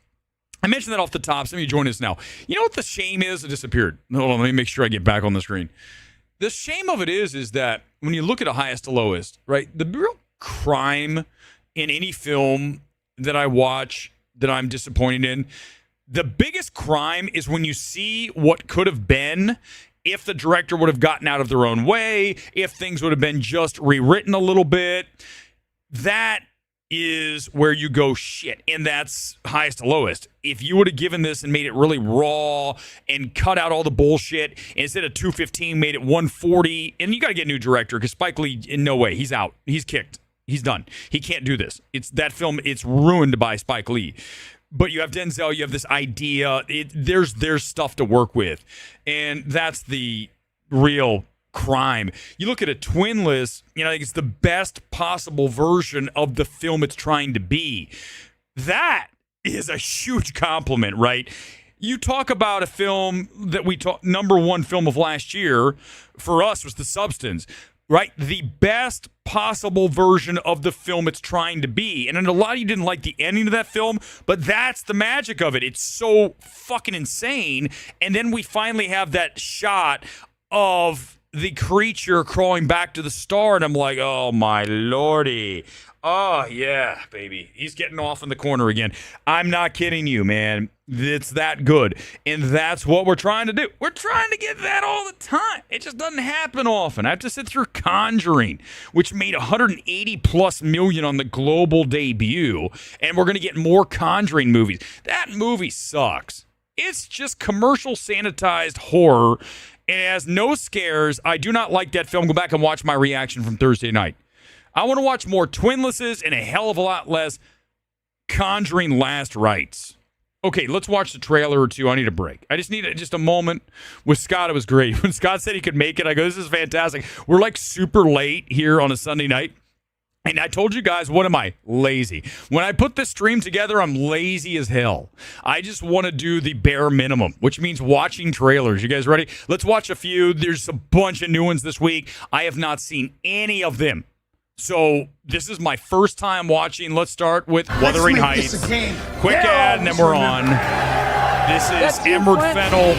I mentioned that off the top. Some of you join us now. You know what the shame is? It disappeared. Hold on, let me make sure I get back on the screen. The shame of it is that when you look at a Highest to Lowest, right, the real crime in any film that I watch that I'm disappointed in, the biggest crime is when you see what could have been if the director would have gotten out of their own way, if things would have been just rewritten a little bit. That is where you go, shit. And that's Highest to Lowest. If you would have given this and made it really raw and cut out all the bullshit, and instead of 215, made it 140, and you got to get a new director because Spike Lee, in no way, he's out. He's kicked. He's done. He can't do this. It's that film. It's ruined by Spike Lee. But you have Denzel. You have this idea. There's stuff to work with, and that's the real crime. You look at a Twinless. You know, it's the best possible version of the film it's trying to be. That is a huge compliment, right? You talk about a film that we talk number one film of last year for us was The Substance. Right? The best possible version of the film it's trying to be. And a lot of you didn't like the ending of that film, but that's the magic of it. It's so fucking insane. And then we finally have that shot of the creature crawling back to the star, and I'm like, oh my lordy. Oh, yeah, baby. He's getting off in the corner again. I'm not kidding you, man. It's that good. And that's what we're trying to do. We're trying to get that all the time. It just doesn't happen often. I have to sit through Conjuring, which made 180 plus million on the global debut. And we're going to get more Conjuring movies. That movie sucks. It's just commercial sanitized horror. And it has no scares. I do not like that film. Go back and watch my reaction from Thursday night. I want to watch more Twinlesses and a hell of a lot less Conjuring Last Rites. Okay, let's watch the trailer or two. I need a break. I just need just a moment. With Scott, it was great. When Scott said he could make it, I go, this is fantastic. We're like super late here on a Sunday night. And I told you guys, what am I? Lazy. When I put this stream together, I'm lazy as hell. I just want to do the bare minimum, which means watching trailers. You guys ready? Let's watch a few. There's a bunch of new ones this week. I have not seen any of them. So this is my first time watching. Let's start with Wuthering Heights. Quick ad, and then we're on. This is Emerald Fennell.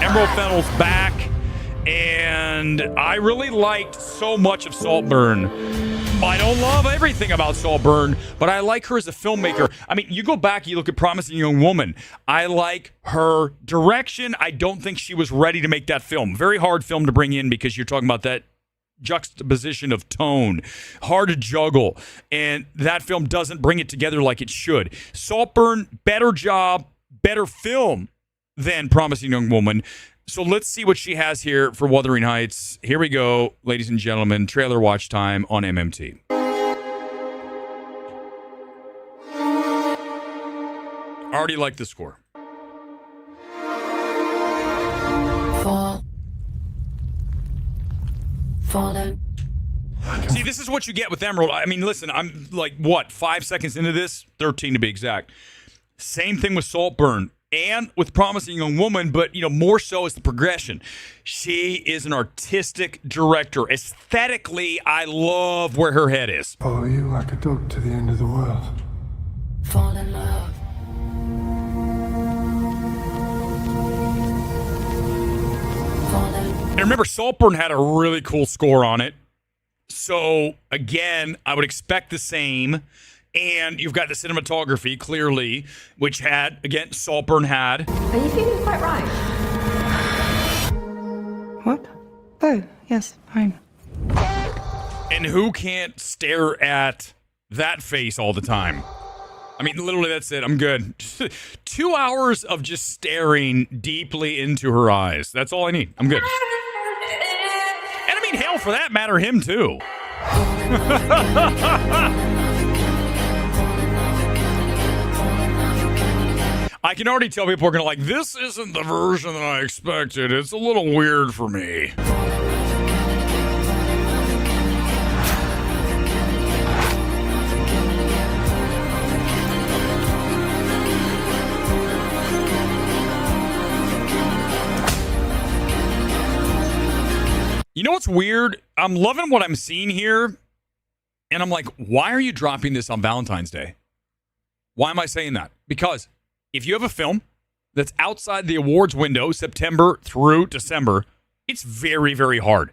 Emerald Fennell's back. And I really liked so much of Saltburn. I don't love everything about Saltburn, but I like her as a filmmaker. I mean, you go back, you look at Promising Young Woman. I like her direction. I don't think she was ready to make that film. Very hard film to bring in because you're talking about that juxtaposition of tone, hard to juggle, and that film doesn't bring it together like it should. Saltburn, better job, better film than Promising Young Woman. So let's see what she has here for Wuthering Heights. Here we go, ladies and gentlemen. Trailer watch time on MMT. Already like the score. See, this is what you get with Emerald. I mean, listen, I'm like, what, 5 seconds into this? 13 to be exact. Same thing with Saltburn and with Promising Young Woman, but, more so is the progression. She is an artistic director. Aesthetically, I love where her head is. Follow you like a dog to the end of the world. Fall in love. And remember, Saltburn had a really cool score on it. So, again, I would expect the same. And you've got the cinematography, clearly, which had, again, Saltburn had. Are you feeling quite right? What? Oh, yes, fine. And who can't stare at that face all the time? I mean, literally, that's it. I'm good. 2 hours of just staring deeply into her eyes. That's all I need. I'm good. And I mean, hell, for that matter, him too. I can already tell people are going to this isn't the version that I expected. It's a little weird for me. You know what's weird? I'm loving what I'm seeing here. And I'm like, why are you dropping this on Valentine's Day? Why am I saying that? Because if you have a film that's outside the awards window, September through December, it's very, very hard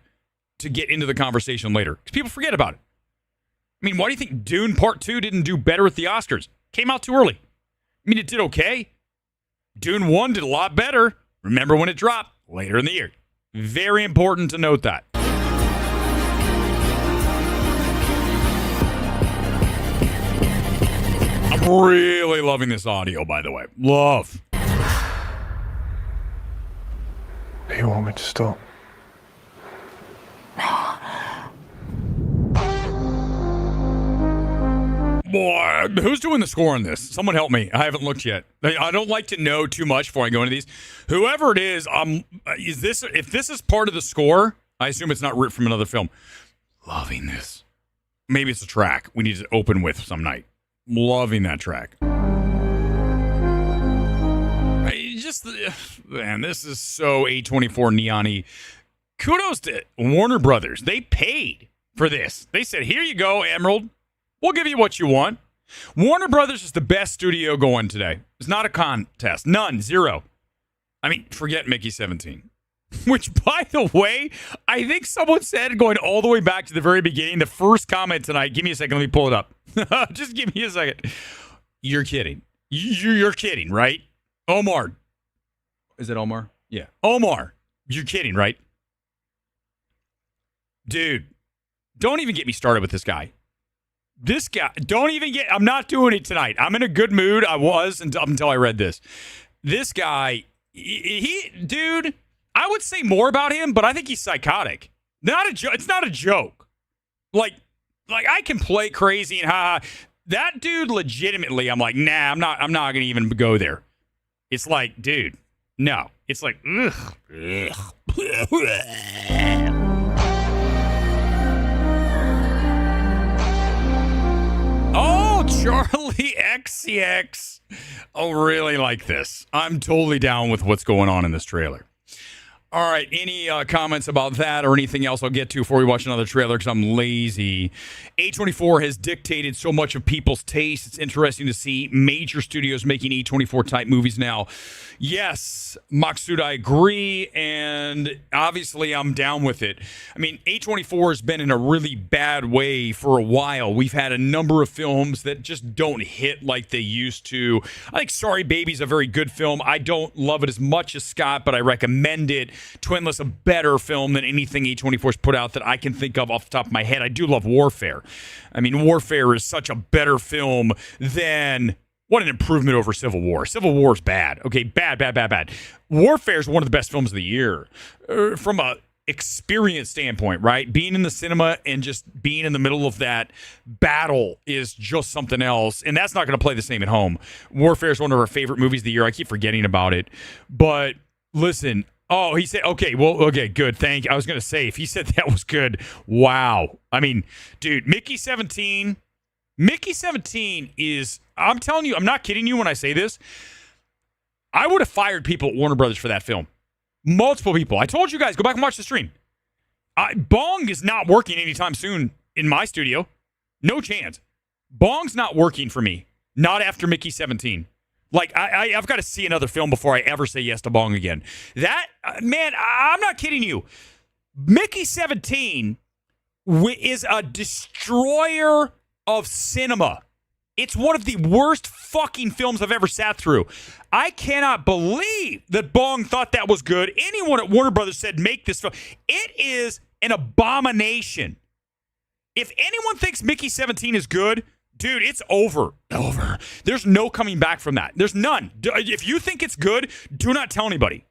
to get into the conversation later because people forget about it. I mean, why do you think Dune Part 2 didn't do better at the Oscars? Came out too early. I mean, it did okay. Dune 1 did a lot better. Remember when it dropped? Later in the year. Very important to note that. I'm really loving this audio, by the way. Love. Do you want me to stop? Boy, who's doing the score on this? Someone help me. I haven't looked yet. I don't like to know too much before I go into these. Whoever it is, if this is part of the score, I assume it's not ripped from another film. Loving this. Maybe it's a track we need to open with some night. Loving that track. Man, this is so A24 neon-y. Kudos to Warner Brothers. They paid for this. They said, here you go, Emerald. We'll give you what you want. Warner Brothers is the best studio going today. It's not a contest. None. Zero. I mean, forget Mickey 17. Which, by the way, I think someone said, going all the way back to the very beginning, the first comment tonight, give me a second, let me pull it up. Just give me a second. You're kidding. You're kidding, right? Omar. Is it Omar? Yeah. Omar. You're kidding, right? Dude, don't even get me started with this guy. This guy, I'm not doing it tonight. I'm in a good mood. I was until I read this. This guy, dude, I would say more about him, but I think he's psychotic. It's not a joke. Like I can play crazy and ha. That dude, legitimately, I'm like, nah, I'm not going to even go there. It's like, dude, no. It's like, ugh. Oh, Charlie XCX. I really like this. I'm totally down with what's going on in this trailer. All right, any comments about that or anything else I'll get to before we watch another trailer because I'm lazy. A24 has dictated so much of people's taste. It's interesting to see major studios making A24-type movies now. Yes, Maksud, I agree, and obviously I'm down with it. I mean, A24 has been in a really bad way for a while. We've had a number of films that just don't hit like they used to. I think Sorry Baby's a very good film. I don't love it as much as Scott, but I recommend it. Twinless, a better film than anything A24's put out that I can think of off the top of my head. I do love Warfare. I mean, Warfare is such a better film than... What an improvement over Civil War. Civil War is bad. Okay, bad. Warfare is one of the best films of the year. From a experience standpoint, right? Being in the cinema and just being in the middle of that battle is just something else. And that's not going to play the same at home. Warfare is one of our favorite movies of the year. I keep forgetting about it. But listen, Oh, he said, okay, well, okay, good. Thank you. I was going to say, if he said that was good, wow. I mean, dude, Mickey 17 is, I'm telling you, I'm not kidding you when I say this. I would have fired people at Warner Brothers for that film. Multiple people. I told you guys, go back and watch the stream. Bong is not working anytime soon in my studio. No chance. Bong's not working for me. Not after Mickey 17. Like, I've got to see another film before I ever say yes to Bong again. That, man, I'm not kidding you. Mickey 17 is a destroyer of cinema. It's one of the worst fucking films I've ever sat through. I cannot believe that Bong thought that was good. Anyone at Warner Brothers said, make this film. It is an abomination. If anyone thinks Mickey 17 is good, dude, it's over. There's no coming back from that. There's none. If you think it's good, do not tell anybody.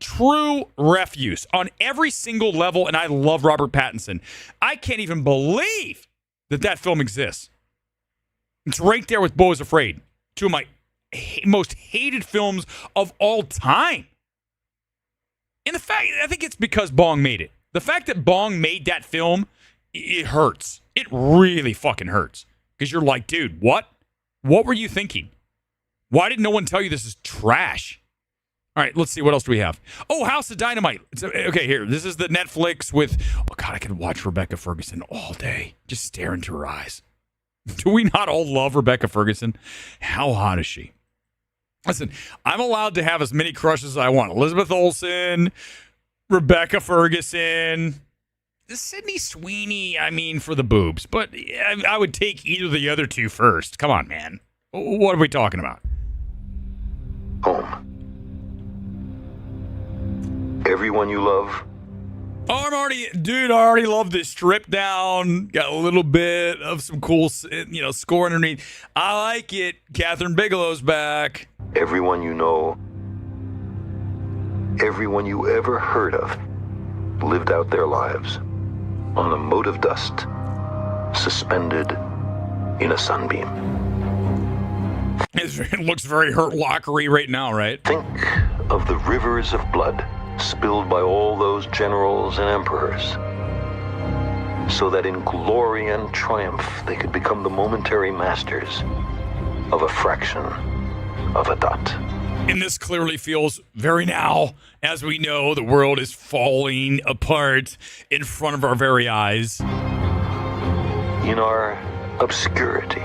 True refuse on every single level, and I love Robert Pattinson. I can't even believe that film exists. It's right there with Beau is Afraid. Two of my most hated films of all time. And the fact, I think it's because Bong made it. The fact that Bong made that film, it hurts. It really fucking hurts. Because you're like, dude, what? What were you thinking? Why did no one tell you this is trash? All right, let's see. What else do we have? Oh, House of Dynamite. Okay, here. This is the Netflix with... Oh, God, I could watch Rebecca Ferguson all day. Just stare into her eyes. Do we not all love Rebecca Ferguson? How hot is she? Listen, I'm allowed to have as many crushes as I want. Elizabeth Olsen, Rebecca Ferguson, Sydney Sweeney, I mean, for the boobs. But I would take either of the other two first. Come on, man. What are we talking about? Home. Everyone you love. Oh, I already love this stripped down. Got a little bit of some cool, score underneath. I like it. Catherine Bigelow's back. Everyone you know. Everyone you ever heard of lived out their lives on a mote of dust, suspended in a sunbeam. It looks very Hurt Lockery right now, right? Think of the rivers of blood spilled by all those generals and emperors, so that in glory and triumph they could become the momentary masters of a fraction of a dot. And this clearly feels very now, as we know the world is falling apart in front of our very eyes. In our obscurity,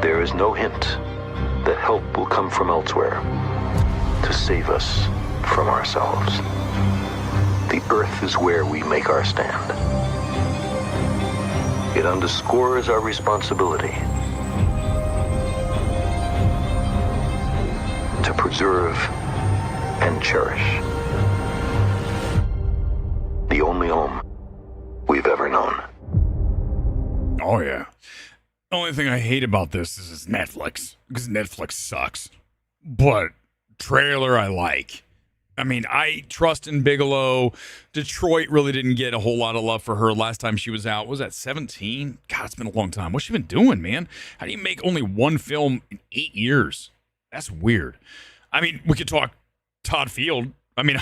there is no hint that help will come from elsewhere to save us from ourselves. The earth is where we make our stand. It underscores our responsibility to preserve and cherish the only home we've ever known. Oh, yeah. The only thing I hate about this is Netflix, because Netflix sucks. But trailer I like. I mean, I trust in Bigelow. Detroit really didn't get a whole lot of love for her last time she was out. What was that, 17? God, it's been a long time. What's she been doing, man? How do you make only one film in 8 years? That's weird. I mean, we could talk Todd Field. I mean,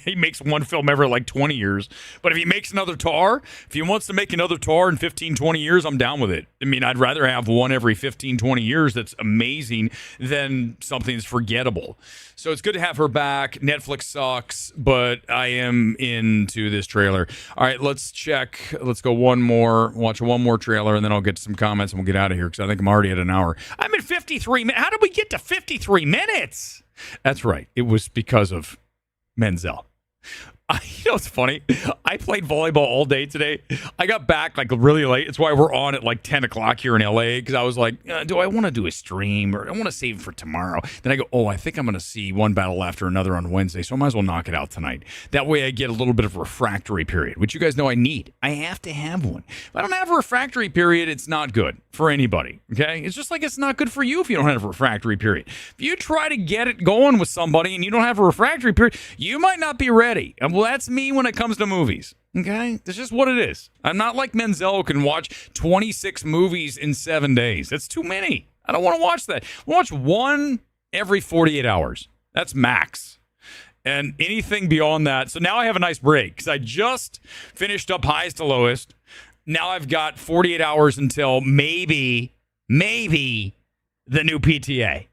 he makes one film every like 20 years. But if he makes another Tar, if he wants to make another Tar in 15, 20 years, I'm down with it. I mean, I'd rather have one every 15, 20 years that's amazing than something that's forgettable. So it's good to have her back. Netflix sucks, but I am into this trailer. All right, let's check. Let's go watch one more trailer, and then I'll get to some comments, and we'll get out of here because I think I'm already at an hour. I'm at 53 minutes. How did we get to 53 minutes? That's right. It was because of Menzel. It's funny. I played volleyball all day today. I got back like really late. It's why we're on at like 10 o'clock here in LA, because I was like, do I want to do a stream or I want to save it for tomorrow? Then I go, I think I'm going to see one battle after another on Wednesday, so I might as well knock it out tonight. That way I get a little bit of a refractory period, which you guys know I need. I have to have one. If I don't have a refractory period, it's not good for anybody, okay? It's just like it's not good for you if you don't have a refractory period. If you try to get it going with somebody and you don't have a refractory period, you might not be ready. And well, that's me when it comes to movies. Okay? That's just what it is. I'm not like Menzel who can watch 26 movies in 7 days. That's too many. I don't want to watch that. I watch one every 48 hours. That's max. And anything beyond that. So now I have a nice break because I just finished up Highest to Lowest. Now I've got 48 hours until maybe the new PTA.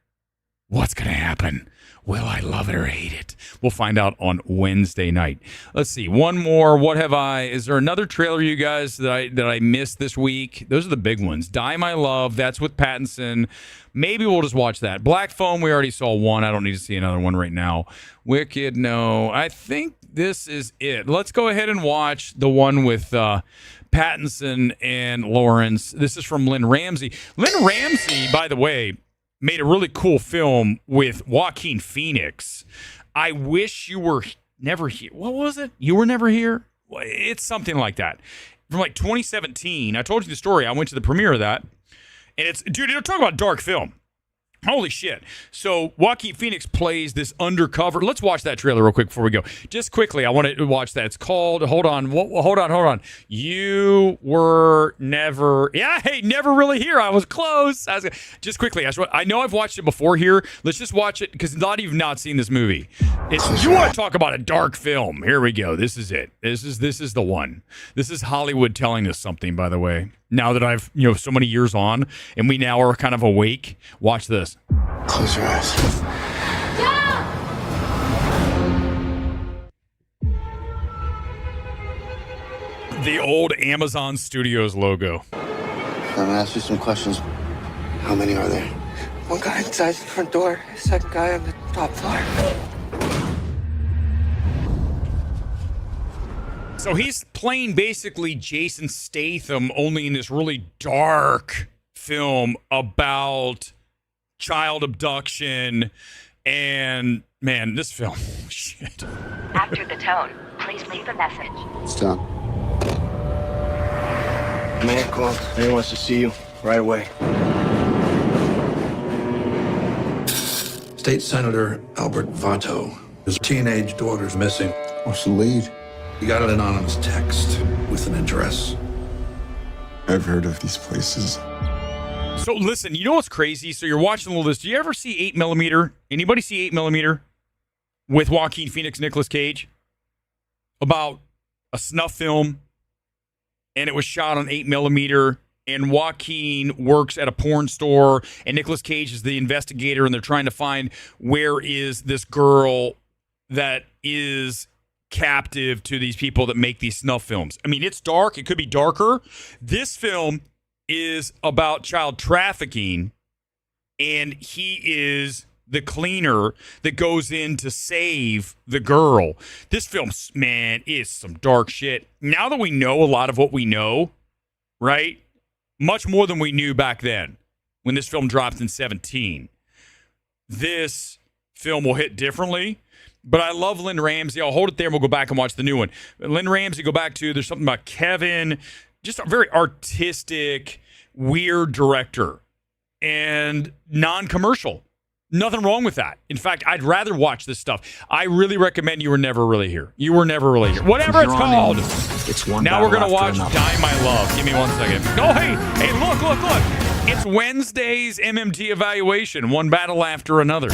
What's going to happen? Will I love it or hate it? We'll find out on Wednesday night. Let's see. One more. What have I? Is there another trailer, you guys, that I missed this week? Those are the big ones. Die My Love. That's with Pattinson. Maybe we'll just watch that. Black Phone. We already saw one. I don't need to see another one right now. Wicked. No. I think this is it. Let's go ahead and watch the one with Pattinson and Lawrence. This is from Lynn Ramsey. Lynn Ramsey, by the way, made a really cool film with Joaquin Phoenix. I Wish You Were Never Here. What was it? You Were Never Here? It's something like that. From like 2017. I told you the story. I went to the premiere of that. And it's, dude, you're talking about dark film. Holy shit. So Joaquin Phoenix plays this undercover. Let's watch that trailer real quick before we go. Just quickly, I want to watch that. It's called, hold on. You Were Never, Never Really Here. I was close. Just quickly, I know I've watched it before here. Let's just watch it because a lot of you have not seen this movie. You want to talk about a dark film. Here we go. This is it. This is the one. This is Hollywood telling us something, by the way. Now that I've, so many years on and we now are kind of awake, watch this. Close your eyes. The old Amazon Studios logo. I'm gonna ask you some questions. How many are there? One guy inside the front door, second guy on the top floor. So he's playing basically Jason Statham, only in this really dark film about child abduction. And man, this film, shit. After the tone, please leave a message. It's done. Man called. Man wants to see you right away. State Senator Albert Vato. His teenage daughter's missing. What's the lead? He got an anonymous text with an address. I've heard of these places. So listen, you know what's crazy? So you're watching all this. Do you ever see 8mm? Anybody see 8mm with Joaquin Phoenix, Nicolas Cage? About a snuff film, and it was shot on 8mm, and Joaquin works at a porn store, and Nicolas Cage is the investigator, and they're trying to find where is this girl that is captive to these people that make these snuff films. I mean, it's dark. It could be darker. This film is about child trafficking, and he is the cleaner that goes in to save the girl. This film, man, is some dark shit. Now that we know a lot of what we know, right? Much more than we knew back then when this film dropped in 2017. This film will hit differently. But I love Lynn Ramsey. I'll hold it there and we'll go back and watch the new one. Lynn Ramsey, go back to, there's something about Kevin, just a very artistic, weird director and non-commercial. Nothing wrong with that. In fact, I'd rather watch this stuff. I really recommend You Were Never Really Here. You Were Never Really Here. Whatever it's called. It's one. Now we're going to watch Die My Love. Give me 1 second. Oh, hey, look. It's Wednesday's MMT evaluation. One battle after another.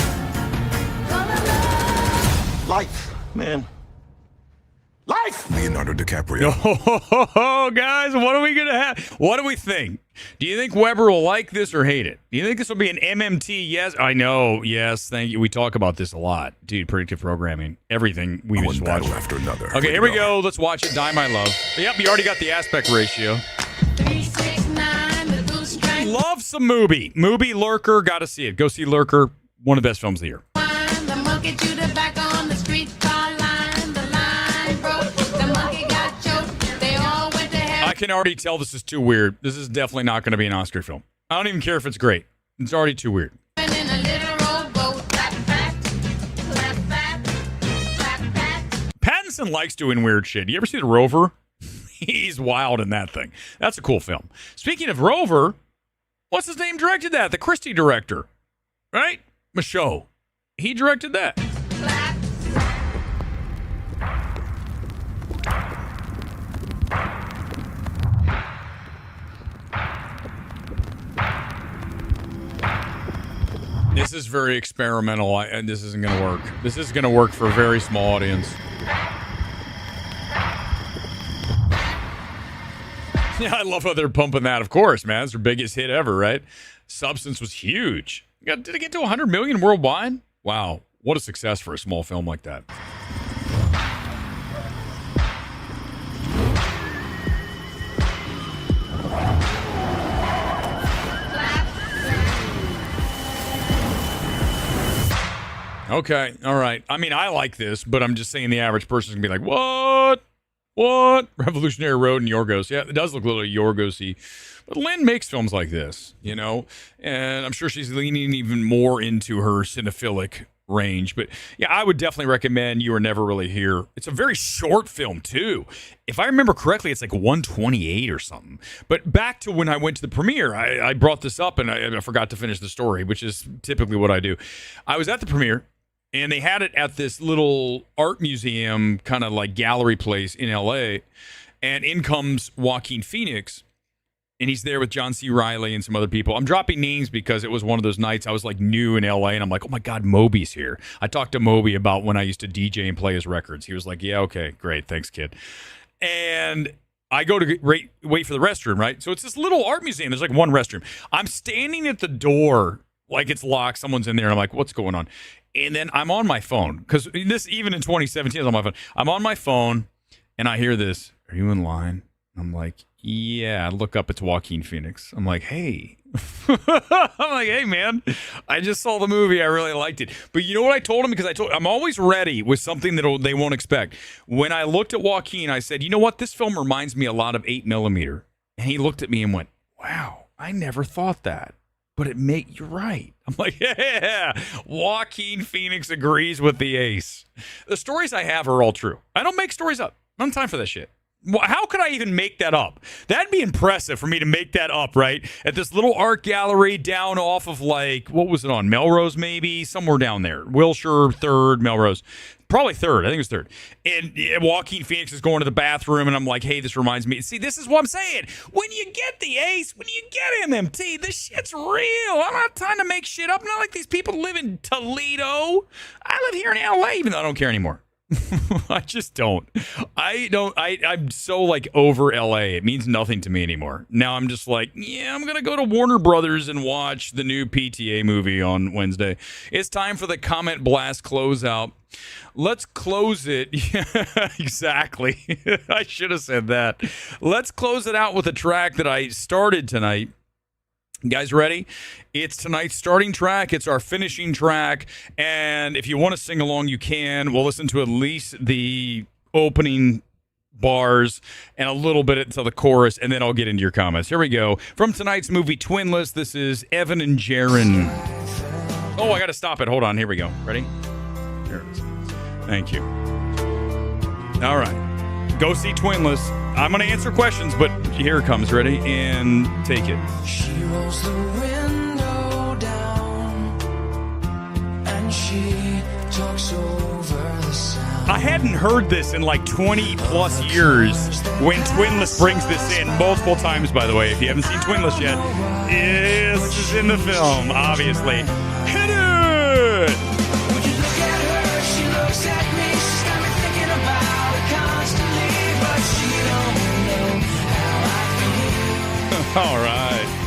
Life, man. Life! Leonardo DiCaprio. Oh, guys, what are we going to have? What do we think? Do you think Weber will like this or hate it? Do you think this will be an MMT? Yes. I know. Yes. Thank you. We talk about this a lot. Dude, predictive programming. Everything we just watch. After another. Okay, here we go. Let's watch it. Die My Love. Yep, you already got the aspect ratio. 3, 6, 9, the blue stripe. Love some movie. Movie Lurker. Got to see it. Go see Lurker. One of the best films of the year. The monkey to the back on the street car line. The line broke. The monkey got choked. They all went to hell. I can already tell this is too weird. This is definitely not going to be an Oscar film. I don't even care if it's great. It's already too weird. In a little rowboat. Clap back. Clap back. Clap back. Pattinson likes doing weird shit. You ever see The Rover? He's wild in that thing. That's a cool film. Speaking of Rover, what's his name directed that? The Christie director, right? Michaud. He directed that. This is very experimental, and this isn't going to work. This is going to work for a very small audience. Yeah, I love how they're pumping that. Of course, man. It's their biggest hit ever, right? Substance was huge. Did it get to 100 million worldwide? Wow. What a success for a small film like that. Okay. All right. I mean, I like this, but I'm just saying the average person's going to be like, what? What? Revolutionary Road and Yorgos. Yeah, it does look a little Yorgos-y. But Lynn makes films like this, you know, and I'm sure she's leaning even more into her cinephilic range. But yeah, I would definitely recommend You Were Never Really Here. It's a very short film, too. If I remember correctly, it's like 128 or something. But back to when I went to the premiere, I brought this up and I forgot to finish the story, which is typically what I do. I was at the premiere. And they had it at this little art museum, kind of like gallery place in LA. And in comes Joaquin Phoenix. And he's there with John C. Reilly and some other people. I'm dropping names because it was one of those nights I was like new in LA. And I'm like, oh my God, Moby's here. I talked to Moby about when I used to DJ and play his records. He was like, yeah, okay, great. Thanks, kid. And I go to wait for the restroom, right? So it's this little art museum. There's like one restroom. I'm standing at the door like it's locked. Someone's in there. And I'm like, what's going on? And then I'm on my phone, because this, even in 2017, I was on my phone. I'm on my phone, and I hear this, are you in line? I'm like, yeah. I look up, it's Joaquin Phoenix. I'm like, hey. I'm like, hey, man, I just saw the movie. I really liked it. But you know what I told him? Because I'm always ready with something that they won't expect. When I looked at Joaquin, I said, you know what? This film reminds me a lot of 8mm. And he looked at me and went, wow, I never thought that. But you're right. I'm like, yeah, Joaquin Phoenix agrees with the ace. The stories I have are all true. I don't make stories up. I don't have time for that shit. How could I even make that up? That'd be impressive for me to make that up, right? At this little art gallery down off of, like, what was it on? Melrose, maybe? Somewhere down there. Wilshire, 3rd, Melrose. Probably 3rd. I think it was 3rd. And Joaquin Phoenix is going to the bathroom, and I'm like, hey, this reminds me. See, this is what I'm saying. When you get the ace, when you get MMT, this shit's real. I'm not trying to make shit up. I'm not like these people live in Toledo. I live here in LA, even though I don't care anymore. I just don't. I'm so like over LA. It means nothing to me anymore. Now I'm just like, yeah, I'm going to go to Warner Brothers and watch the new PTA movie on Wednesday. It's time for the Comment Blast closeout. Let's close it. Yeah, exactly. I should have said that. Let's close it out with a track that I started tonight. You guys ready? It's tonight's starting track. It's our finishing track. And if you want to sing along, you can. We'll listen to at least the opening bars and a little bit until the chorus, and then I'll get into your comments. Here we go. From tonight's movie, Twinless, this is Evan and Jaron. Oh, I got to stop it. Hold on. Here we go. Ready? Here it is. Thank you. All right. Go see Twinless. I'm going to answer questions, but here it comes. Ready? And take it. She rolls the window down and she talks over the sound. I hadn't heard this in like 20 plus years when Twinless brings this in multiple times, by the way. If you haven't seen Twinless yet, this is in the film, obviously. Hit it! When you look at her, she looks at me. She's got me thinking about it constantly, but she don't know how I feel. All right.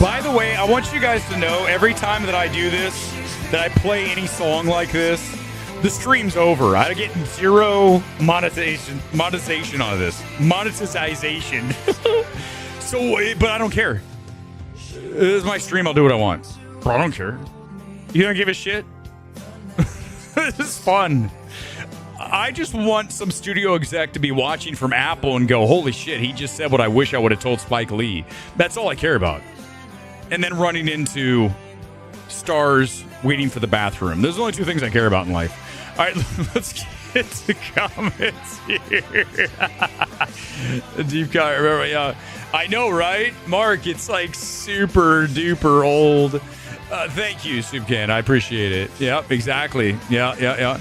By the way, I want you guys to know every time that I do this, that I play any song like this, the stream's over. I get zero monetization out of this. Monetization. So, but I don't care. This is my stream. I'll do what I want. Bro, I don't care. You don't give a shit? This is fun. I just want some studio exec to be watching from Apple and go, holy shit, he just said what I wish I would have told Spike Lee. That's all I care about. And then running into stars waiting for the bathroom. Those are the only two things I care about in life. All right, let's get to comments here. Deep cut, remember, yeah. I know, right? Mark, it's like super duper old. Thank you, Soupcan. I appreciate it. Yep, exactly. Yeah.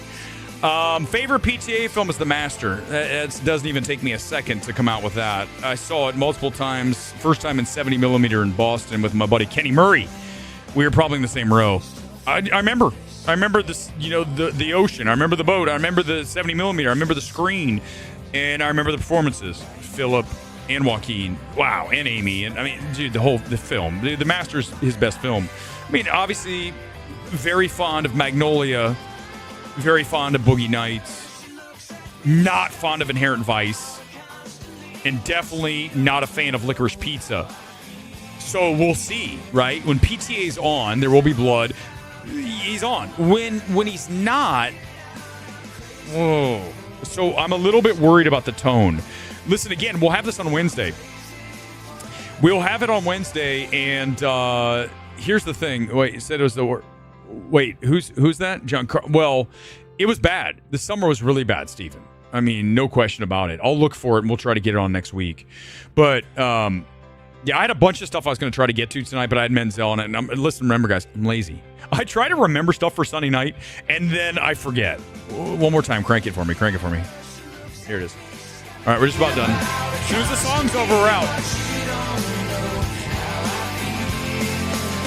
Favorite PTA film is The Master. It doesn't even take me a second to come out with that. I saw it multiple times. First time in 70mm in Boston with my buddy Kenny Murray. we were probably in the same row. I remember this, the ocean. I remember the boat. I remember the 70 millimeter. I remember the screen, and I remember the performances. Philip and Joaquin. Wow, and Amy. And I mean, dude, the film. The Master's his best film. I mean, obviously, very fond of Magnolia. Very fond of Boogie Nights. Not fond of Inherent Vice. And definitely not a fan of Licorice Pizza. So we'll see, right? When PTA's on, there will be blood. He's on. When he's not, whoa. So I'm a little bit worried about the tone. Listen, again, we'll have this on Wednesday. We'll have it on Wednesday, and here's the thing. Wait, you said it was the... Wait, who's that? John Well, it was bad. The summer was really bad, Stephen. I mean, no question about it. I'll look for it, and we'll try to get it on next week. But, yeah, I had a bunch of stuff I was going to try to get to tonight, but I had Menzel on it. And listen, remember, guys, I'm lazy. I try to remember stuff for Sunday night, and then I forget. One more time. Crank it for me. Here it is. All right, we're just about done. Choose the songs over. We're out.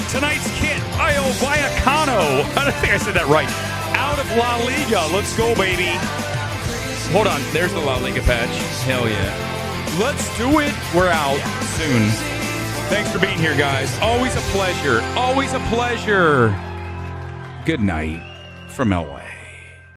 Tonight's kit, Io Vallecano. I don't think I said that right. Out of La Liga. Let's go, baby. Hold on. There's the La Liga patch. Hell yeah. Let's do it. We're out soon. Thanks for being here, guys. Always a pleasure. Always a pleasure. Good night from LA.